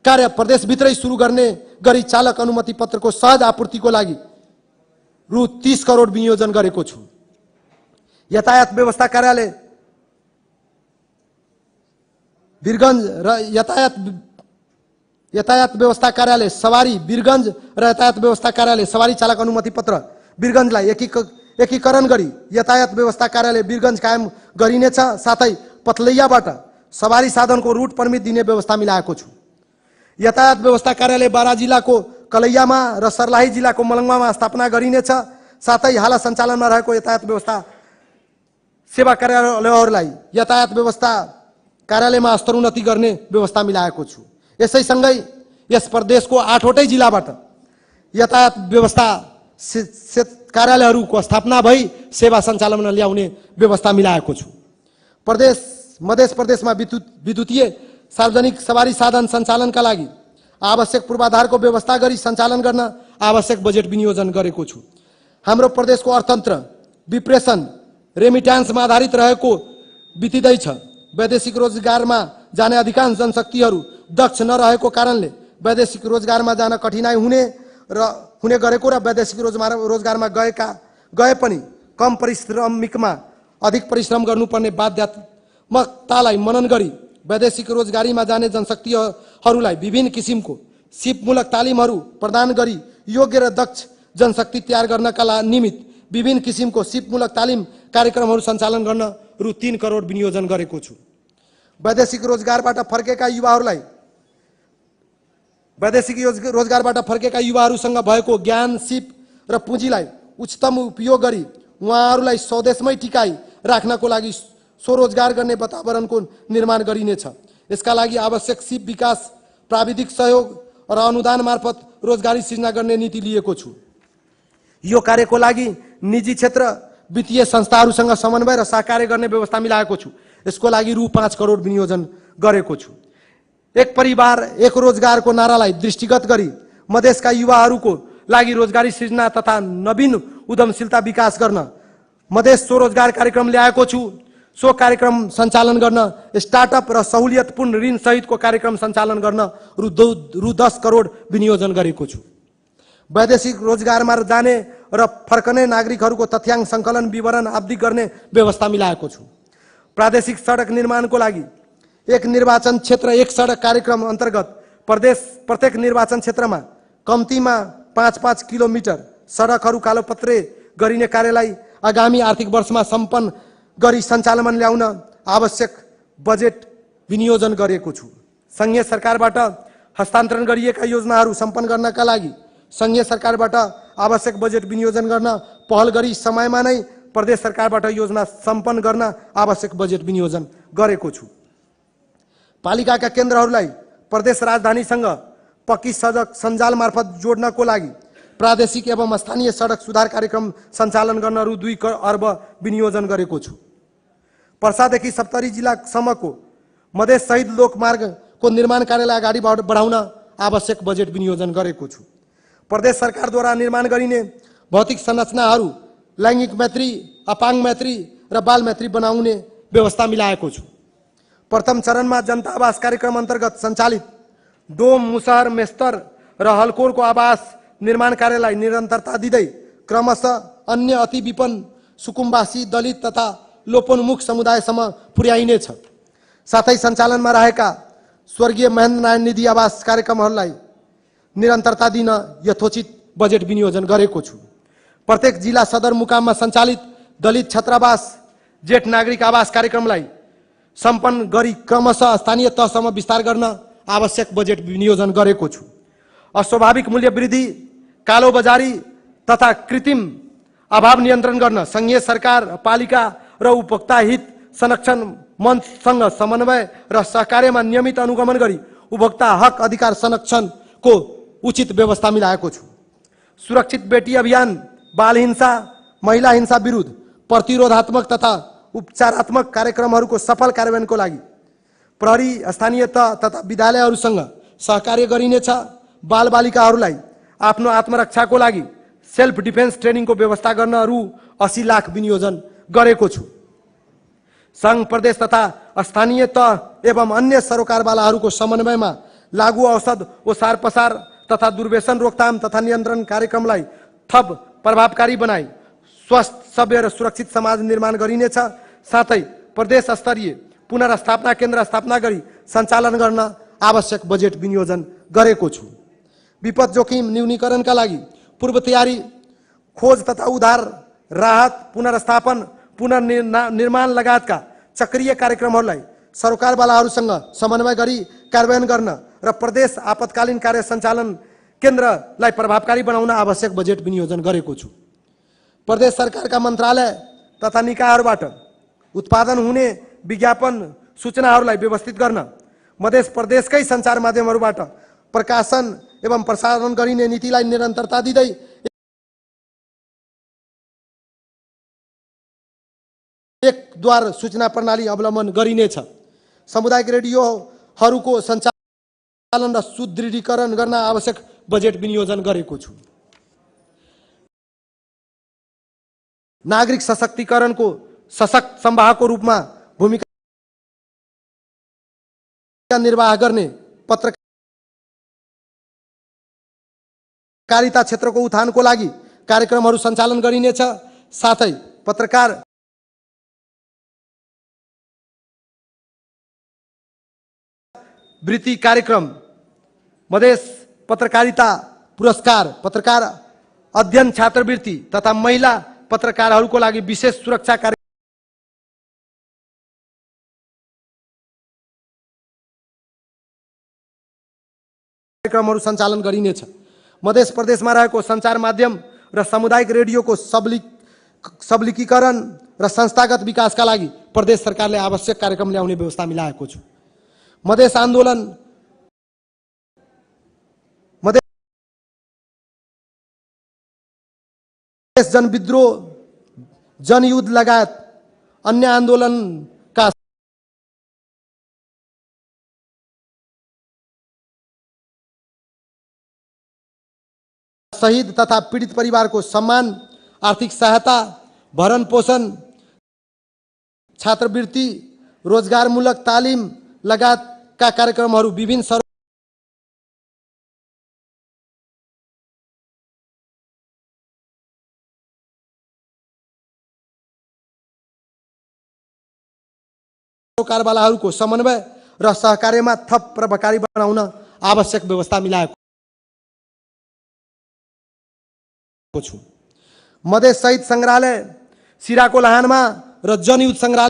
S2: कार्य प्रदेशभित्रै सुरु गर्ने गरी चालक अनुमति पत्रको सहज आपूर्तिको लागि रु 30 करोड विनियोजन गरेको छु। यातायात व्यवस्था कार्यालय वीरगञ्ज र यातायात व्यवस्था कार्यालय सवारी वीरगञ्ज र यातायात व्यवस्था कार्यालय सवारी चालक अनुमति पत्र वीरगञ्जलाई एकीकरण गरी यातायात व्यवस्था कार्यालय वीरगञ्ज कायम गरिनेछ। साथै पथलैयाबाट सवारी साधनको रुट पर्मिट दिने व्यवस्था मिलाएको छु। यातायात व्यवस्था कार्यालय बारा जिल्लाको कलैयामा र सर्लाही जिल्लाको मलङ्गवामा स्थापना गरिनेछ। साथै हाल सञ्चालनमा रहेको यातायात व्यवस्था सेवा कार्यालयहरूलाई यातायात व्यवस्था कार्यालयमा स्तरोन्नति गर्ने व्यवस्था मिलाएको छु। यसैसँगै यस प्रदेशको 8वटै जिल्लाबाट यातायात व्यवस्था कार्यालयहरूको स्थापना भई सेवा सञ्चालनमा ल्याउने व्यवस्था मिलाएको छु। मध्य प्रदेशमा विद्युतीय सार्वजनिक सवारी साधन सञ्चालनका लागि आवश्यक पूर्वाधारको व्यवस्था गरी सञ्चालन गर्न आवश्यक बजेट विनियोजन गरेको छु। हाम्रो प्रदेशको अर्थतन्त्र विप्रेसन रेमिट्यान्समा आधारित रहेको बितिँदैछ। वैदेशिक रोजगारमा जाने अधिकांश जनशक्तिहरू दक्ष नरहेको कारणले वैदेशिक रोजगारमा जान कठिनाइ हुने गरेको र वैदेशिक रोजगारमा गए पनि कम परिश्रमिकमा अधिक परिश्रम गर्नुपर्ने बाध्यतालाई मनन गरी वैदेशिक रोजगारीमा जाने जनशक्तिहरूलाई विभिन्न किसिमको सिपमूलक तालिमहरू प्रदान गरी योग्य र दक्ष जनशक्ति तयार गर्नका निमित्त विभिन्न किसिमको सिपमूलक तालिम कार्यक्रमहरू सञ्चालन गर्न रु 3 करोड विनियोजन गरेको छु। वैदेशिक रोजगारबाट फर्केका युवाहरूलाई वैदेशिक रोजगारबाट फर्केका युवाहरूसँग भएको ज्ञान, सिप र पुँजीलाई उच्चतम उपयोग गरी उहाँहरूलाई स्वदेशमै टिकाइ राख्नको लागि स्वरोजगार गर्ने वातावरणको निर्माण गरिनेछ। यसका लागि आवश्यक सिप विकास, प्राविधिक सहयोग र अनुदान मार्फत रोजगारी सृजना गर्ने नीति लिएको छु। यो कार्यको लागि निजी क्षेत्र वित्तीय संस्थाहरूसँग समन्वय र सहकार्य गर्ने व्यवस्था मिलाएको छु। यसको लागि रु 5 करोड विनियोजन गरेको छु। एक परिवार एक रोजगारको नारालाई दृष्टिगत गरी मधेसका युवाहरूको लागि रोजगारी सृजना तथा नवीन उद्यमशीलता विकास गर्न मधेस स्वरोजगार कार्यक्रम ल्याएको छु। सो कार्यक्रम सञ्चालन गर्न स्टार्टअप र सहुलियतपूर्ण ऋण सहितको कार्यक्रम सञ्चालन गर्न रु 10 करोड विनियोजन गरेको छु। वैदेशिक रोजगारमा जाने र फर्कने नागरिकहरूको तथ्याङ्क सङ्कलन विवरण आवधिक गर्ने व्यवस्था मिलाएको छु। प्रादेशिक सडक निर्माणको लागि एक निर्वाचन क्षेत्र एक सडक कार्यक्रम अन्तर्गत प्रत्येक निर्वाचन क्षेत्रमा कम्तीमा 5-5 किलोमिटर सडकहरू कालोपत्रे गरिने कार्यलाई आगामी आर्थिक वर्षमा सम्पन्न गरी सञ्चालनमा ल्याउन आवश्यक बजेट विनियोजन गरेको छु। संघीय सरकारबाट हस्तान्तरण गरिएका योजनाहरू सम्पन्न गर्नका लागि संघीय सरकारबाट आवश्यक बजेट विनियोजन गर्न पहल गरी समयमा नै प्रदेश सरकारबाट योजना सम्पन्न गर्न आवश्यक बजेट विनियोजन गरेको छु। पालिकाका केन्द्रहरूलाई प्रदेश राजधानीसँग पक्की सडक सञ्जाल मार्फत जोड्नको लागि प्रादेशिक एवं स्थानीय सडक सुधार कार्यक्रम सञ्चालन गर्न रु 2 अर्ब विनियोजन गरेको छु। पर्सादेखि सप्तरी जिल्लासम्मको मधेस सहित लोकमार्गको निर्माण कार्यलाई अगाडि बढाउन आवश्यक बजेट विनियोजन गरेको छु। प्रदेश सरकारद्वारा निर्माण गरिने भौतिक संरचनाहरू लैङ्गिक मैत्री, अपाङ्ग मैत्री र बाल मैत्री बनाउने व्यवस्था मिलाएको छु। प्रथम चरणमा जनता आवास कार्यक्रम अन्तर्गत सञ्चालित डोम, मुसहर, मेस्तर र हलकोरको आवास निर्माण कार्यलाई निरन्तरता दिँदै क्रमशः अन्य अति विपन्न सुकुम्बासी, दलित तथा लोपोन्मुख समुदायसम्म पुर्याइनेछ। साथै सञ्चालनमा रहेका स्वर्गीय महेन्द्र नारायण निधि आवास कार्यक्रमहरूलाई निरन्तरता दिन यथोचित बजेट विनियोजन गरेको छु। प्रत्येक जिल्ला सदरमुकाममा सञ्चालित दलित छात्रावास, जेठ नागरिक आवास कार्यक्रमलाई सम्पन्न गरी क्रमशः स्थानीय तहसम्म विस्तार गर्न आवश्यक बजेट विनियोजन गरेको छु। अस्वाभाविक मूल्य वृद्धि, कालोबजारी तथा कृत्रिम अभाव नियन्त्रण गर्न संघीय सरकार, पालिका र उपभोक्ता हित संरक्षण मञ्चसँग समन्वय र सहकार्यमा नियमित अनुगमन गरी उपभोक्ता हक अधिकार संरक्षणको उचित व्यवस्था मिलाएको छु। सुरक्षित बेटी अभियान, बाल हिंसा, महिला हिंसा विरुद्ध प्रतिरोधात्मक तथा उपचारात्मक कार्यक्रमहरूको सफल कार्यान्वयनको लागि प्रहरी, स्थानीय तह तथा विद्यालयहरूसँग सहकार्य गरिनेछ। बालबालिकाहरूलाई आफ्नो आत्मरक्षाको लागि सेल्फ डिफेन्स ट्रेनिङको व्यवस्था गर्न रु 80 लाख विनियोजन गरेको छु। सङ्घ, प्रदेश तथा स्थानीय तह एवं अन्य सरोकारवालाहरूको समन्वयमा लागू औषध ओसार पसार तथा दुर्व्यसन रोकथाम तथा नियन्त्रण कार्यक्रमलाई थप प्रभावकारी बनाई स्वस्थ, सभ्य र सुरक्षित समाज निर्माण गरिनेछ। साथै प्रदेश स्तरीय पुनर्स्थापना केन्द्र स्थापना गरी सञ्चालन गर्न आवश्यक बजेट विनियोजन गरेको छु। विपद जोखिम न्यूनीकरणका लागि पूर्व तयारी, खोज तथा उद्धार, राहत, पुनर्स्थापन, पुनर्निर्माण लगायतका चक्रीय कार्यक्रमहरूलाई सरकारवालाहरूसँग समन्वय गरी कार्यान्वयन गर्न र प्रदेश आपतकालीन कार्य सञ्चालन केन्द्रलाई प्रभावकारी बनाउन आवश्यक बजेट विनियोजन गरेको छु। प्रदेश सरकारका मन्त्रालय तथा निकायहरूबाट उत्पादन हुने विज्ञापन सूचनाहरूलाई व्यवस्थित गर्न मधेस प्रदेशकै सञ्चार माध्यमहरूबाट प्रकाशन एवं प्रसारण गरिने नीतिलाई निरन्तरता दिँदै एक द्वार सूचना प्रणाली अवलम्बन गरिनेछ। सामुदायिक रेडियोहरूको सञ्चालन र सुदृढीकरण गर्न आवश्यक बजेट विनियोजन गरेको छु। नागरिक सशक्तिकरणको सशक्त संवाहको रूपमा भूमिका निर्वाह गर्ने पत्रकारिता क्षेत्रको उत्थानको लागि कार्यक्रमहरू सञ्चालन गरिनेछ। साथै पत्रकार वृत्ति कार्यक्रम, मधेस पत्रकारिता पुरस्कार, पत्रकार अध्ययन छात्रवृत्ति तथा महिला पत्रकारहरूको लागि विशेष सुरक्षा कार्य कार्यक्रमहरू सञ्चालन गरिनेछ। मध्य प्रदेशमा रहेको सञ्चार माध्यम र सामुदायिक रेडियोको सबलीकरण र संस्थागत विकासका लागि प्रदेश सरकारले आवश्यक कार्यक्रम ल्याउने व्यवस्था मिलाएको छु। मधेस आन्दोलन, मधेस जनविद्रोह, जनयुद्ध लगायत अन्य आन्दोलनका शहीद तथा पीडित परिवारको सम्मान, आर्थिक सहायता, भरण पोषण, छात्रवृत्ति, रोजगारमूलक तालिम लगायतका कार्यक्रमहरू विभिन्न सरोकारवालाहरूको समन्वय र सहकार्यमा थप प्रभावकारी बनाउन आवश्यक व्यवस्था मिलाएको छु। मधेस शहीद संग्रहालय सिराको लाहानमा र जनयुद्ध संग्रहालय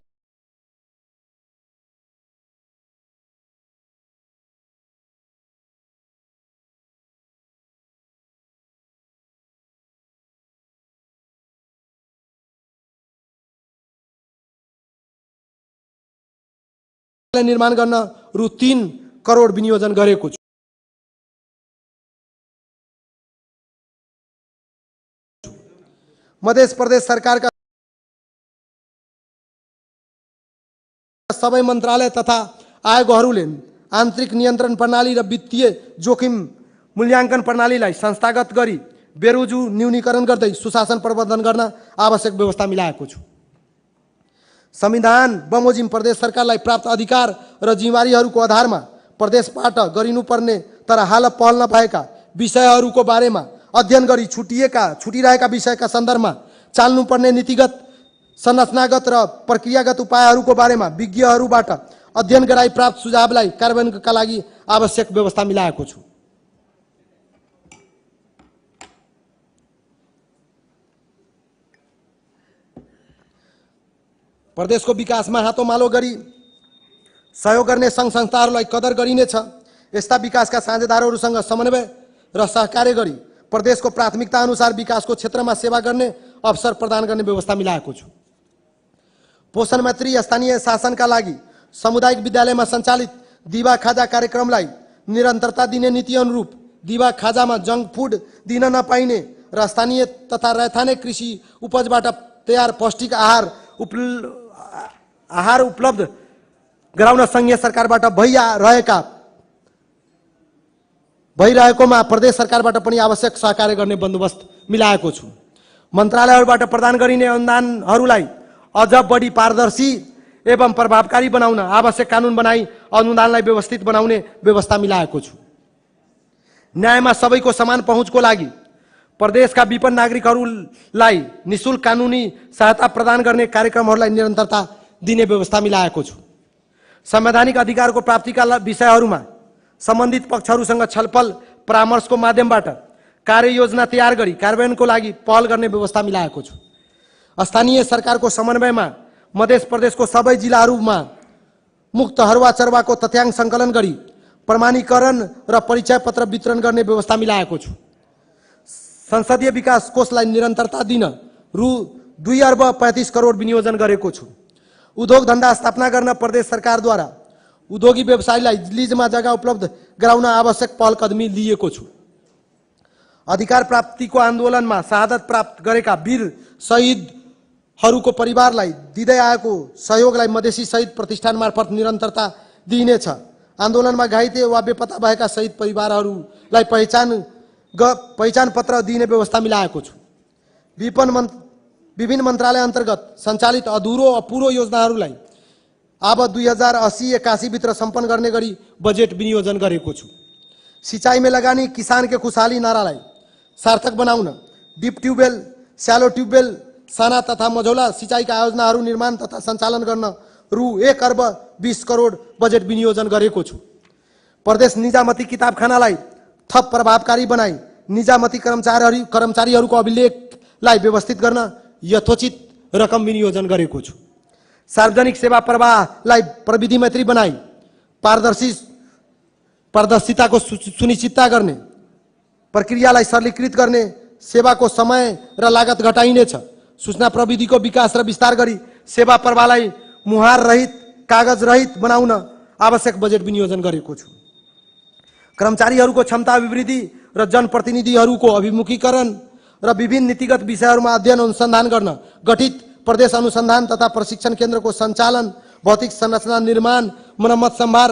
S2: निर्माण गर्न रु 3 करोड विनियोजन गरेको छु। मध्य प्रदेश सरकारका सबै मन्त्रालय तथा आयोगहरूले आन्तरिक नियन्त्रण प्रणाली र वित्तीय जोखिम मूल्याङ्कन प्रणालीलाई संस्थागत गरी बेरोजु न्यूनीकरण गर्दै सुशासन प्रबन्धन गर्न आवश्यक व्यवस्था मिलाएको छु। संविधान बमोजिम प्रदेश सरकारलाई प्राप्त अधिकार र जिम्मेवारीहरूको आधारमा प्रदेशबाट गरिनुपर्ने तर हाल पहल नभएका विषयहरूको बारेमा अध्ययन गरी छुटिरहेका विषयका सन्दर्भमा चाल्नुपर्ने नीतिगत, संरचनागत र प्रक्रियागत उपायहरूको बारेमा विज्ञहरूबाट अध्ययन गराई प्राप्त सुझावलाई कार्यान्वयनका लागि आवश्यक व्यवस्था मिलाएको छु। प्रदेशको विकासमा हातोमालो गरी सहयोग गर्ने सङ्घ संस्थाहरूलाई कदर गरिनेछ। यस्ता विकासका साझेदारहरूसँग समन्वय र सहकार्य गरी प्रदेशको प्राथमिकता अनुसार विकासको क्षेत्रमा सेवा गर्ने अवसर प्रदान गर्ने व्यवस्था मिलाएको छु। पोषण मैत्री स्थानीय शासनका लागि सामुदायिक विद्यालयमा सञ्चालित दिवा खाजा कार्यक्रमलाई निरन्तरता दिने नीति अनुरूप दिवा खाजामा जङ्क फुड दिन नपाइने र स्थानीय तथा रैथाने कृषि उपजबाट तयार पौष्टिक आहार उपलब्ध गराउन संघीय सरकारबाट भइरहेकोमा प्रदेश सरकारबाट पनि आवश्यक सहकार्य गर्ने बन्दोबस्त मिलाएको छु। मन्त्रालयहरूबाट प्रदान गरिने अनुदानहरूलाई अझ बढी पारदर्शी एवं प्रभावकारी बनाउन आवश्यक कानुन बनाई अनुदानलाई व्यवस्थित बनाउने व्यवस्था मिलाएको छु। न्यायमा सबैको समान पहुँचको लागि प्रदेशका विपन्न नागरिकहरूलाई निःशुल्क कानुनी सहायता प्रदान गर्ने कार्यक्रमहरूलाई निरन्तरता दिने व्यवस्था मिलाएको छु। संवैधानिक अधिकारको प्राप्तिका विषयहरूमा सम्बन्धित पक्षहरूसँग छलफल परामर्शको माध्यमबाट कार्ययोजना तयार गरी कार्यान्वयनको लागि पहल गर्ने व्यवस्था मिलाएको छु। स्थानीय सरकारको समन्वयमा मध्य प्रदेशको सबै जिल्लाहरूमा मुक्त हरुवा चरुवाको तथ्याङ्क सङ्कलन गरी प्रमाणीकरण र परिचय पत्र वितरण गर्ने व्यवस्था मिलाएको छु। संसदीय विकास कोषलाई निरन्तरता दिन रु 2 अर्ब 35 करोड विनियोजन गरेको छु। उद्योग धन्दा स्थापना गर्न प्रदेश सरकारद्वारा उद्योगी व्यवसायीलाई लिजमा जग्गा उपलब्ध गराउन आवश्यक पहल कदमी लिएको छु। अधिकार प्राप्तिको आन्दोलनमा शहादत प्राप्त गरेका वीर शहीदहरूको परिवारलाई दिँदै आएको सहयोगलाई मधेसी शहीद प्रतिष्ठान मार्फत निरन्तरता दिइनेछ। आन्दोलनमा घाइते वा बेपत्ता भएका शहीद परिवारहरूलाई पहिचान पत्र दिने व्यवस्था मिलाएको छु। विभिन्न मन्त्रालय अन्तर्गत सञ्चालित अधुरो अपुरो योजनाहरूलाई अब 2080-81 भित्र सम्पन्न गर्ने गरी बजेट विनियोजन गरेको छु। सिंचाईमा लगानी किसान के खुशहाली नारालाई सार्थक बनाउन डिप ट्युबवेल, स्यालो ट्युबवेल, साना तथा मझौला सिंचाईका योजनाहरू निर्माण तथा सञ्चालन गर्न रु 1 अर्ब 20 करोड बजेट विनियोजन गरेको छु। प्रदेश निजामती किताबखानालाई थप प्रभावकारी बनाई निजामती कर्मचारीहरूको अभिलेखलाई व्यवस्थित गर्न यथोचित रकम विनियोजन गरेको छु। सार्वजनिक सेवा प्रवाहलाई प्रविधि मैत्री बनाई पारदर्शी पारदर्शिताको सुनिश्चितता गर्ने, प्रक्रियालाई सरलीकृत गर्ने, सेवाको समय र लागत घटाइनेछ। सूचना प्रविधिको विकास र विस्तार गरी सेवा प्रवाहलाई मुहार रहित, कागज रहित बनाउन आवश्यक बजेट विनियोजन गरेको छु। कर्मचारीहरूको क्षमता अभिवृद्धि र जनप्रतिनिधिहरूको अभिमुखीकरण र विभिन्न नीतिगत विषयहरूमा अध्ययन अनुसन्धान गर्न गठित प्रदेश अनुसन्धान तथा प्रशिक्षण केन्द्रको सञ्चालन, भौतिक संरचना निर्माण, मर्मत सम्भार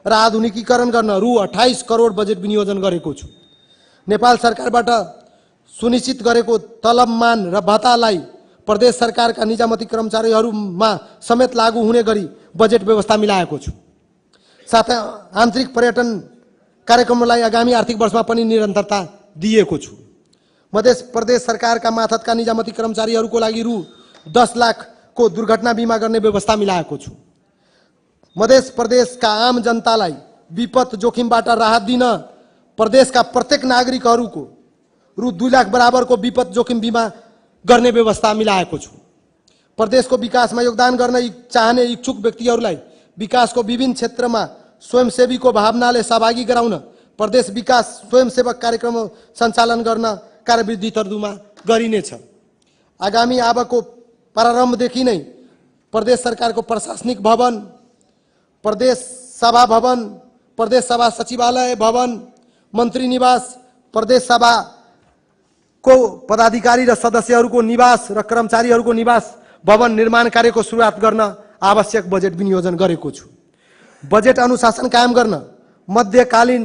S2: र आधुनिकीकरण गर्न रु 28 करोड बजेट विनियोजन गरेको छु। नेपाल सरकारबाट सुनिश्चित गरेको तलबमान र भत्तालाई प्रदेश सरकारका निजामती कर्मचारीहरूमा समेत लागू हुने गरी बजेट व्यवस्था मिलाएको छु। साथै आन्तरिक पर्यटन कार्यक्रमलाई आगामी आर्थिक वर्षमा पनि निरन्तरता दिएको छु। मध्य प्रदेश सरकारका मातहतका निजामती कर्मचारीहरूको लागि रु 10 लाखको दुर्घटना बिमा गर्ने व्यवस्था मिलाएको छु। मध्य प्रदेशका आम जनतालाई विपद जोखिमबाट राहत दिन प्रदेशका प्रत्येक नागरिकहरूको रु 2 लाख बराबरको विपद जोखिम बिमा गर्ने व्यवस्था मिलाएको छु। प्रदेशको विकासमा योगदान गर्न चाहने इच्छुक व्यक्तिहरूलाई विकासको विभिन्न क्षेत्रमा स्वयंसेवीको भावनाले सहभागी गराउन प्रदेश विकास स्वयंसेवक कार्यक्रम सञ्चालन गर्न कार्यविधि तर्जुमा गरिनेछ। आगामी आबको प्रारम्भदेखि नै प्रदेश सरकारको प्रशासनिक भवन, प्रदेश सभा भवन, प्रदेश सभा सचिवालय भवन, मन्त्री निवास, प्रदेश सभाको पदाधिकारी र सदस्यहरूको निवास र कर्मचारीहरूको निवास भवन निर्माण कार्यको सुरुवात गर्न आवश्यक बजेट विनियोजन गरेको छु। बजेट अनुशासन कायम गर्न मध्यकालीन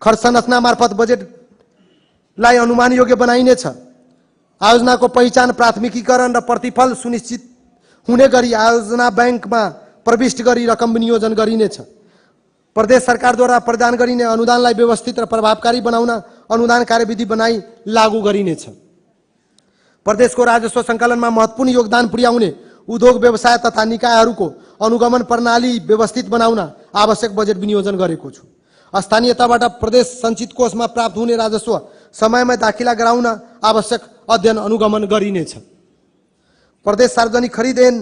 S2: खर्च संरचना मार्फत बजेटलाई अनुमान योग्य बनाइनेछ। आयोजनाको पहिचान, प्राथमिकीकरण र प्रतिफल सुनिश्चित हुने गरी आयोजना बैंकमा प्रविष्ट गरी रकम विनियोजन गरिनेछ। प्रदेश सरकारद्वारा प्रदान गरिने अनुदानलाई व्यवस्थित र प्रभावकारी बनाउन अनुदान कार्यविधि बनाई लागू गरिनेछ। प्रदेशको राजस्व सङ्कलनमा महत्त्वपूर्ण योगदान पुर्याउने उद्योग व्यवसाय तथा निकायहरूको अनुगमन प्रणाली व्यवस्थित बनाउन आवश्यक बजेट विनियोजन गरेको छु। स्थानीय तहबाट प्रदेश सञ्चित कोषमा प्राप्त हुने राजस्व समयमै दाखिला गराउन आवश्यक अध्ययन अनुगमन गरिनेछ। प्रदेश सार्वजनिक खरिद ऐन,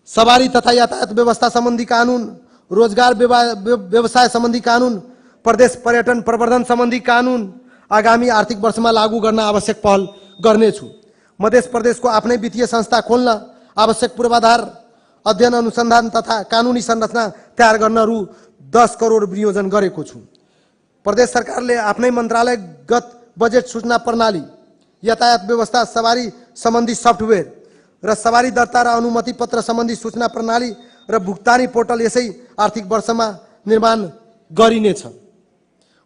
S2: सवारी तथा यातायात व्यवस्था सम्बन्धी कानुन, रोजगार व्यवसाय सम्बन्धी कानुन, प्रदेश पर्यटन प्रवर्धन सम्बन्धी कानुन आगामी आर्थिक वर्षमा लागू गर्न आवश्यक पहल गर्नेछु। मध्य प्रदेशको आफ्नै वित्तीय संस्था खोल्न आवश्यक पूर्वाधार, अध्ययन अनुसन्धान तथा कानुनी संरचना तयार गर्न रु 10 करोड विनियोजन गरेको छु। प्रदेश सरकारले आफ्नै मन्त्रालयगत बजेट सूचना प्रणाली, यातायात व्यवस्था, सवारी सम्बन्धी सफ्टवेयर र सवारी दर्ता र अनुमति पत्र सम्बन्धी सूचना प्रणाली र भुक्तानी पोर्टल यसै आर्थिक वर्षमा निर्माण गरिनेछ।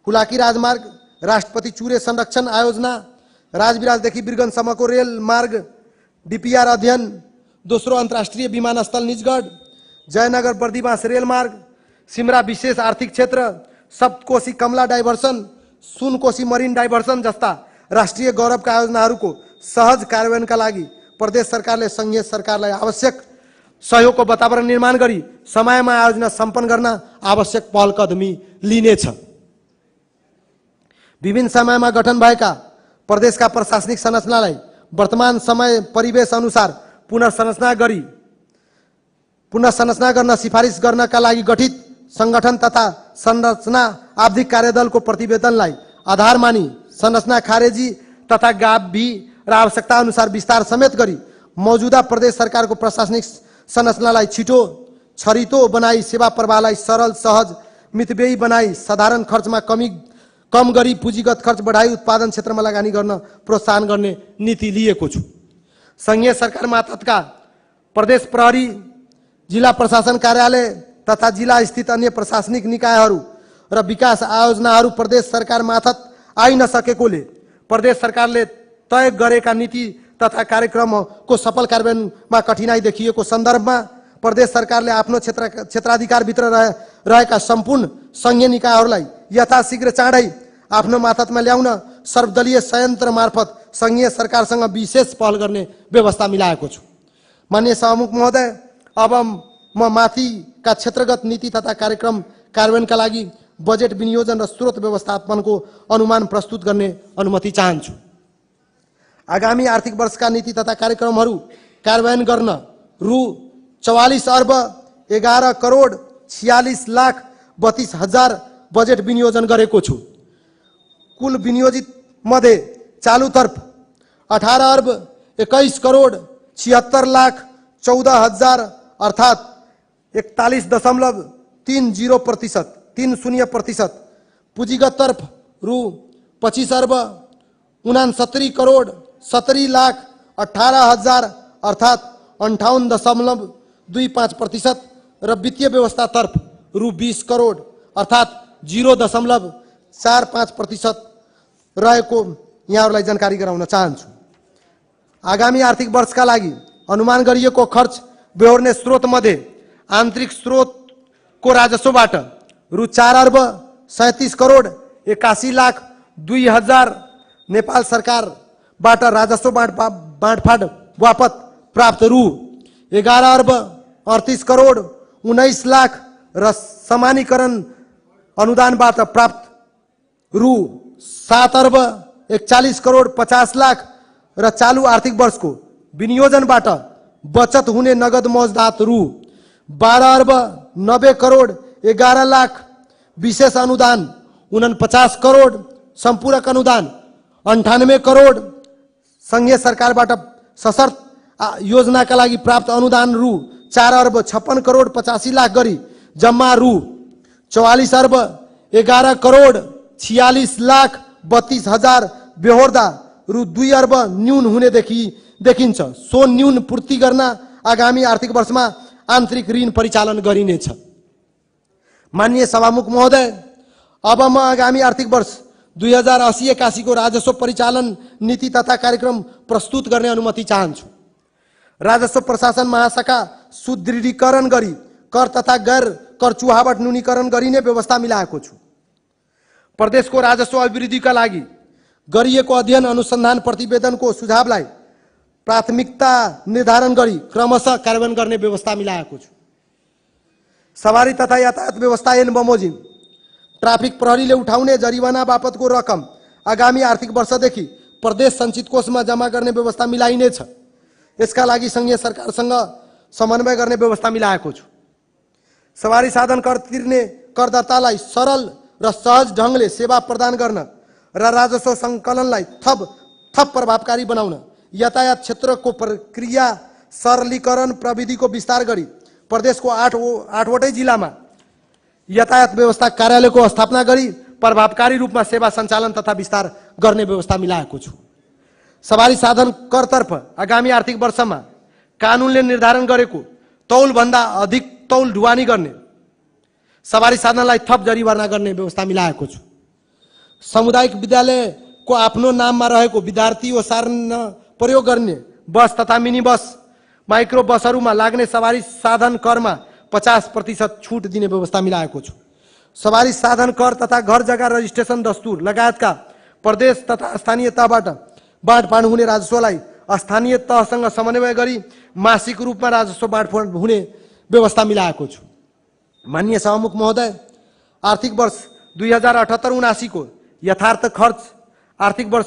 S2: हुलाकी राजमार्ग, राष्ट्रपति चुरे संरक्षण आयोजना, राजविराजदेखि बिरगञ्जसम्मको रेल मार्ग डीपीआर अध्ययन, दोस्रो अन्तर्राष्ट्रिय विमानस्थल निजगढ, जयनगर बर्दिवास रेलमार्ग, सिमरा विशेष आर्थिक क्षेत्र, सप्तकोशी कमला डाइभर्सन, सुनकोशी मरिन डाइभर्सन जस्ता राष्ट्रिय गौरवका आयोजनाहरूको सहज कार्यान्वयनका लागि प्रदेश सरकारले सङ्घीय सरकारलाई आवश्यक सहयोगको वातावरण निर्माण गरी समयमा आयोजना सम्पन्न गर्न आवश्यक पहल कदमी लिनेछ। विभिन्न समयमा गठन भएका प्रदेशका प्रशासनिक संरचनालाई वर्तमान समय परिवेश अनुसार पुनर्संरचना गर्न सिफारिस गर्नका लागि गठित संगठन तथा संरचना आवधिक कार्यदलको प्रतिवेदनलाई आधार मानी संरचना खारेजी तथा गाभी र आवश्यकता अनुसार विस्तार समेत गरी मौजूदा प्रदेश सरकारको प्रशासनिक संरचनालाई छिटो छरितो बनाई सेवा प्रवाहलाई सरल, सहज, मितव्ययी बनाई साधारण खर्चमा कम गरी पुँजीगत खर्च बढाई उत्पादन क्षेत्रमा लगानी गर्न प्रोत्साहन गर्ने नीति लिएको छु। सङ्घीय सरकार मातहतका प्रदेश प्रहरी, जिल्ला प्रशासन कार्यालय तथा जिल्ला स्थित अन्य प्रशासनिक निकायहरू र विकास आयोजनाहरू प्रदेश सरकार मातहत आइ नसकेकोले प्रदेश सरकारले तय गरेका नीति तथा कार्यक्रमको सफल कार्यान्वयनमा कठिनाई देखिएको सन्दर्भमा प्रदेश सरकारले आफ्नो क्षेत्राधिकारभित्र रहेका सम्पूर्ण सङ्घीय निकायहरूलाई यथाशीघ्र चाँडै आफ्नो मातहतमा ल्याउन सर्वदलीय संयन्त्र मार्फत सङ्घीय सरकारसँग विशेष पहल गर्ने व्यवस्था मिलाएको छु। माननीय सभामुख महोदय, अब म माथिका क्षेत्रगत नीति तथा कार्यक्रम कार्यान्वयनका लागि बजेट विनियोजन र स्रोत व्यवस्थापनको अनुमान प्रस्तुत गर्ने अनुमति चाहन्छु। आगामी आर्थिक वर्षका नीति तथा कार्यक्रमहरू कार्यान्वयन गर्न रु 44 अर्ब 11 करोड 46 लाख 32,000 बजेट विनियोजन गरेको छु। कुल विनियोजित मध्ये चालुतर्फ 18 अर्ब 21 करोड 76 लाख 14,000 अर्थात् 41.30%, पुँजीगत तर्फ रु 25 अर्ब 69 करोड 70 लाख 18,000 अर्थात् 58.25% र वित्तीय व्यवस्था तर्फ रु 20 करोड अर्थात् 0.45% रहेको यहाँहरूलाई जानकारी गराउन चाहन्छु। आगामी आर्थिक वर्षका लागि अनुमान गरिएको खर्च बेहोर्ने स्रोत मध्ये आन्तरिक स्रोतको राजस्वबाट रु 4 अर्ब 37 करोड 81 लाख 2,000, नेपाल सरकारबाट राजस्व बाँडफाँड बापत प्राप्त रु 11 अर्ब 38 करोड 19 लाख र समानीकरण अनुदानबाट प्राप्त रु 7 अर्ब 41 करोड 50 लाख र चालू आर्थिक वर्षको विनियोजनबाट बचत हुने नगद मौजदात रु 12 अर्ब 90 करोड 11 लाख, विशेष अनुदान 49 करोड, सम्पूरक अनुदान 98 करोड, संघीय सरकारबाट सशर्त योजनाका लागि प्राप्त अनुदान रु 4 अर्ब 56 करोड 85 लाख गरी जम्मा रु 44 अर्ब 11 करोड 46 लाख 32,000 बेहोर्दा रु 2 अर्ब न्यून हुने देखिन्छ। सो न्यून पूर्ति गर्न आगामी आर्थिक वर्षमा आन्तरिक ऋण परिचालन गरिनेछ। माननीय सभामुख महोदय, अब म आगामी आर्थिक वर्ष 2080-81 को राजस्व परिचालन नीति तथा कार्यक्रम प्रस्तुत गर्ने अनुमति चाहन्छु। राजस्व प्रशासन महाशाखा सुदृढीकरण गरी कर तथा गैर कर चुहावट न्यूनीकरण गरिने व्यवस्था मिलाएको छु। प्रदेशको राजस्व अभिवृद्धिका लागि गरिएको अध्ययन अनुसन्धान प्रतिवेदनको सुझावलाई प्राथमिकता निर्धारण गरी क्रमशः कार्यान्वयन गर्ने व्यवस्था मिलाएको छु। सवारी तथा यातायात व्यवस्था ऐन बमोजिम ट्राफिक प्रहरीले उठाउने जरिवाना बापतको रकम आगामी आर्थिक वर्षदेखि प्रदेश सञ्चित कोषमा जम्मा गर्ने व्यवस्था मिलाइनेछ। यसका लागि संघीय सरकारसँग समन्वय गर्ने व्यवस्था मिलाएको छु। सवारी साधन कर तिर्ने करदातालाई सरल र सहज ढङ्गले सेवा प्रदान गर्न र राजस्व सङ्कलनलाई थप प्रभावकारी बनाउन यातायात क्षेत्रको प्रक्रिया सरलीकरण प्रविधिको विस्तार गरी प्रदेशको 8वटै जिल्लामा यातायात व्यवस्था कार्यालयको स्थापना गरी प्रभावकारी रूपमा सेवा सञ्चालन तथा विस्तार गर्ने व्यवस्था मिलाएको छु। सवारी साधन करतर्फ आगामी आर्थिक वर्षमा कानुनले निर्धारण गरेको तौलभन्दा अधिक तौल ढुवानी गर्ने, सवारी साधनलाई थप जरिवाना गर्ने व्यवस्था मिलाएको छु। सामुदायिक विद्यालयको आफ्नो नाममा रहेको विद्यार्थी ओसार्न प्रयोग गर्ने बस तथा मिनी बस माइक्रो बसहरूमा लाग्ने सवारी साधन करमा 50% छुट दिने व्यवस्था मिलाएको छु। सवारी साधन कर तथा घर जग्गा रजिस्ट्रेसन दस्तुर लगायतका प्रदेश तथा स्थानीय तहबाट बाँडफाँड हुने राजस्वलाई स्थानीय तहसँग समन्वय गरी मासिक रूपमा राजस्व बाँडफाँड हुने व्यवस्था मिलाएको छु। माननीय सभामुख महोदय, आर्थिक वर्ष 2078-79 को यथार्थ खर्च, आर्थिक वर्ष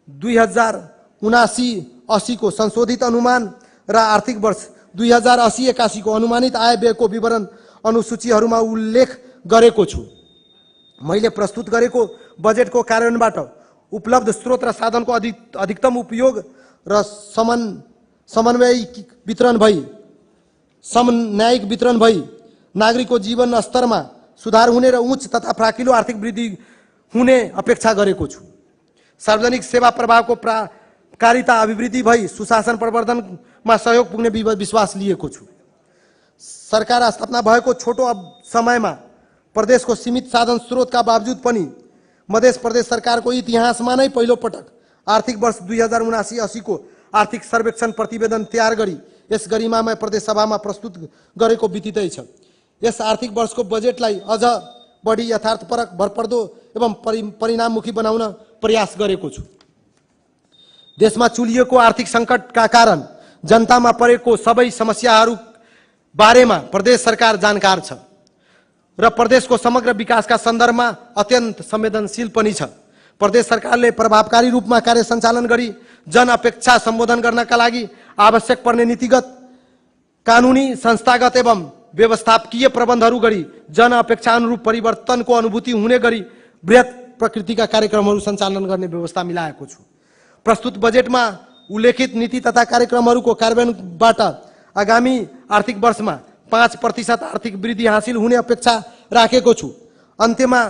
S2: 2079-80 को संशोधित अनुमान र आर्थिक वर्ष 2080-81 को अनुमानित आय व्ययको विवरण अनुसूचीहरूमा उल्लेख गरेको छु। मैले प्रस्तुत गरेको बजेटको कार्यान्वयनबाट उपलब्ध स्रोत र साधनको अधिकतम उपयोग र समन्वयिक वितरण भई नागरिकको जीवन स्तरमा सुधार हुने र उच्च तथा फ्राकिलो आर्थिक वृद्धि हुने अपेक्षा गरेको छु। सार्वजनिक सेवा प्रभावको प्रभावकारिता अभिवृद्धि भई सुशासन प्रवर्धनमा सहयोग पुग्ने विश्वास लिएको छु। सरकार स्थापना भएको छोटो समयमा प्रदेशको सीमित साधन स्रोतका बावजुद पनि मध्य प्रदेश सरकारको इतिहासमा नै पहिलो पटक आर्थिक वर्ष 2079-80 को आर्थिक सर्वेक्षण प्रतिवेदन तयार गरी यस गरिमामय प्रदेश सभामा प्रस्तुत गरेको विदितै छ। यस आर्थिक वर्षको बजेटलाई अझ बढी यथार्थपरक, भरपर्दो एवं परिणाममुखी बनाउन प्रयास गरेको छु। देशमा चुलिएको आर्थिक सङ्कटका कारण जनतामा परेको सबै समस्याहरू बारेमा प्रदेश सरकार जानकार छ र प्रदेशको समग्र विकासका सन्दर्भमा अत्यन्त संवेदनशील पनि छ। प्रदेश सरकारले प्रभावकारी रूपमा कार्य सञ्चालन गरी जन अपेक्षा सम्बोधन गर्नका लागि आवश्यक पर्ने नीतिगत, कानुनी, संस्थागत एवं व्यवस्थापकीय प्रबन्धहरू गरी जनअपेक्षा अनुरूप परिवर्तनको अनुभूति हुने गरी बृहत प्रकृतिका कार्यक्रमहरू सञ्चालन गर्ने व्यवस्था मिलाएको छु। प्रस्तुत बजेटमा उल्लेखित नीति तथा कार्यक्रमहरूको कार्यान्वयनबाट आगामी आर्थिक वर्षमा 5% आर्थिक वृद्धि हासिल हुने अपेक्षा राखेको छु। अन्त्यमा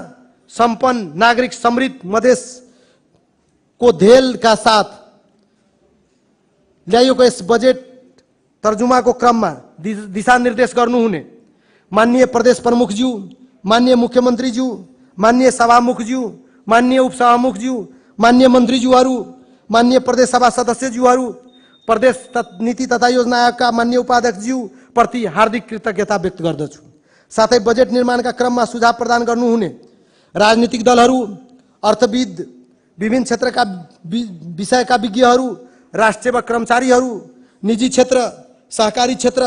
S2: सम्पन्न नागरिक समृद्ध मधेसको ध्येयका साथ ल्याइएको यस बजेट तर्जुमाको क्रममा दिशानिर्देश गर्नुहुने माननीय प्रदेश प्रमुखज्यू, माननीय मुख्यमन्त्रीज्यू, माननीय सभामुखज्यू, माननीय उपसभामुखज्यू, माननीय मन्त्रीज्यूहरू, माननीय प्रदेश सभा सदस्यज्यूहरू, प्रदेश नीति तथा योजना आयोगका माननीय उपाध्यक्षज्यू प्रति हार्दिक कृतज्ञता व्यक्त गर्दछु। साथै बजेट निर्माणका क्रममा सुझाव प्रदान गर्नुहुने राजनीतिक दलहरू, अर्थविद, विभिन्न क्षेत्रका विषयका विज्ञहरू, राष्ट्र सेवा कर्मचारीहरू, निजी क्षेत्र, सहकारी क्षेत्र,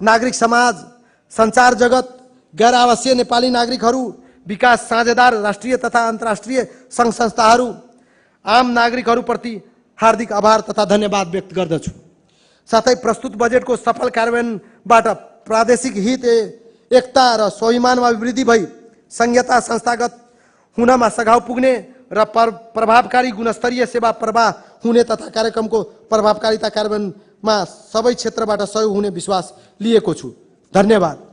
S2: नागरिक समाज, सञ्चार जगत, गैर आवासीय नेपाली नागरिकहरू, विकास साझेदार राष्ट्रिय तथा अन्तर्राष्ट्रिय सङ्घ संस्थाहरू, आम नागरिकहरूप्रति हार्दिक आभार तथा धन्यवाद व्यक्त गर्दछु। साथै प्रस्तुत बजेटको सफल कार्यान्वयनबाट प्रादेशिक हित, एकता र स्वाभिमानमा वृद्धि भई संहिता संस्थागत हुनमा सघाउ पुग्ने र प्रभावकारी गुणस्तरीय सेवा प्रवाह हुने तथा कार्यक्रमको प्रभावकारिता कार्यान्वयनमा सबै क्षेत्रबाट सहयोग हुने विश्वास लिएको छु। धन्यवाद।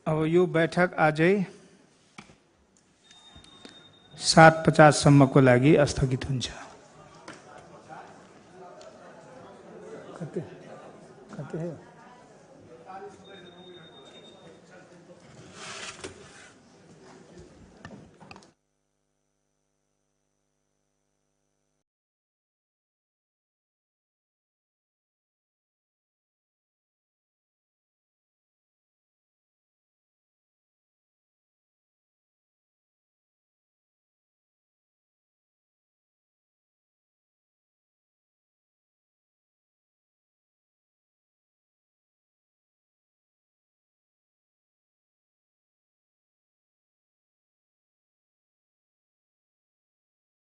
S1: अब यो बैठक आजै 7:50 सम्मको लागि स्थगित हुन्छ। कते है?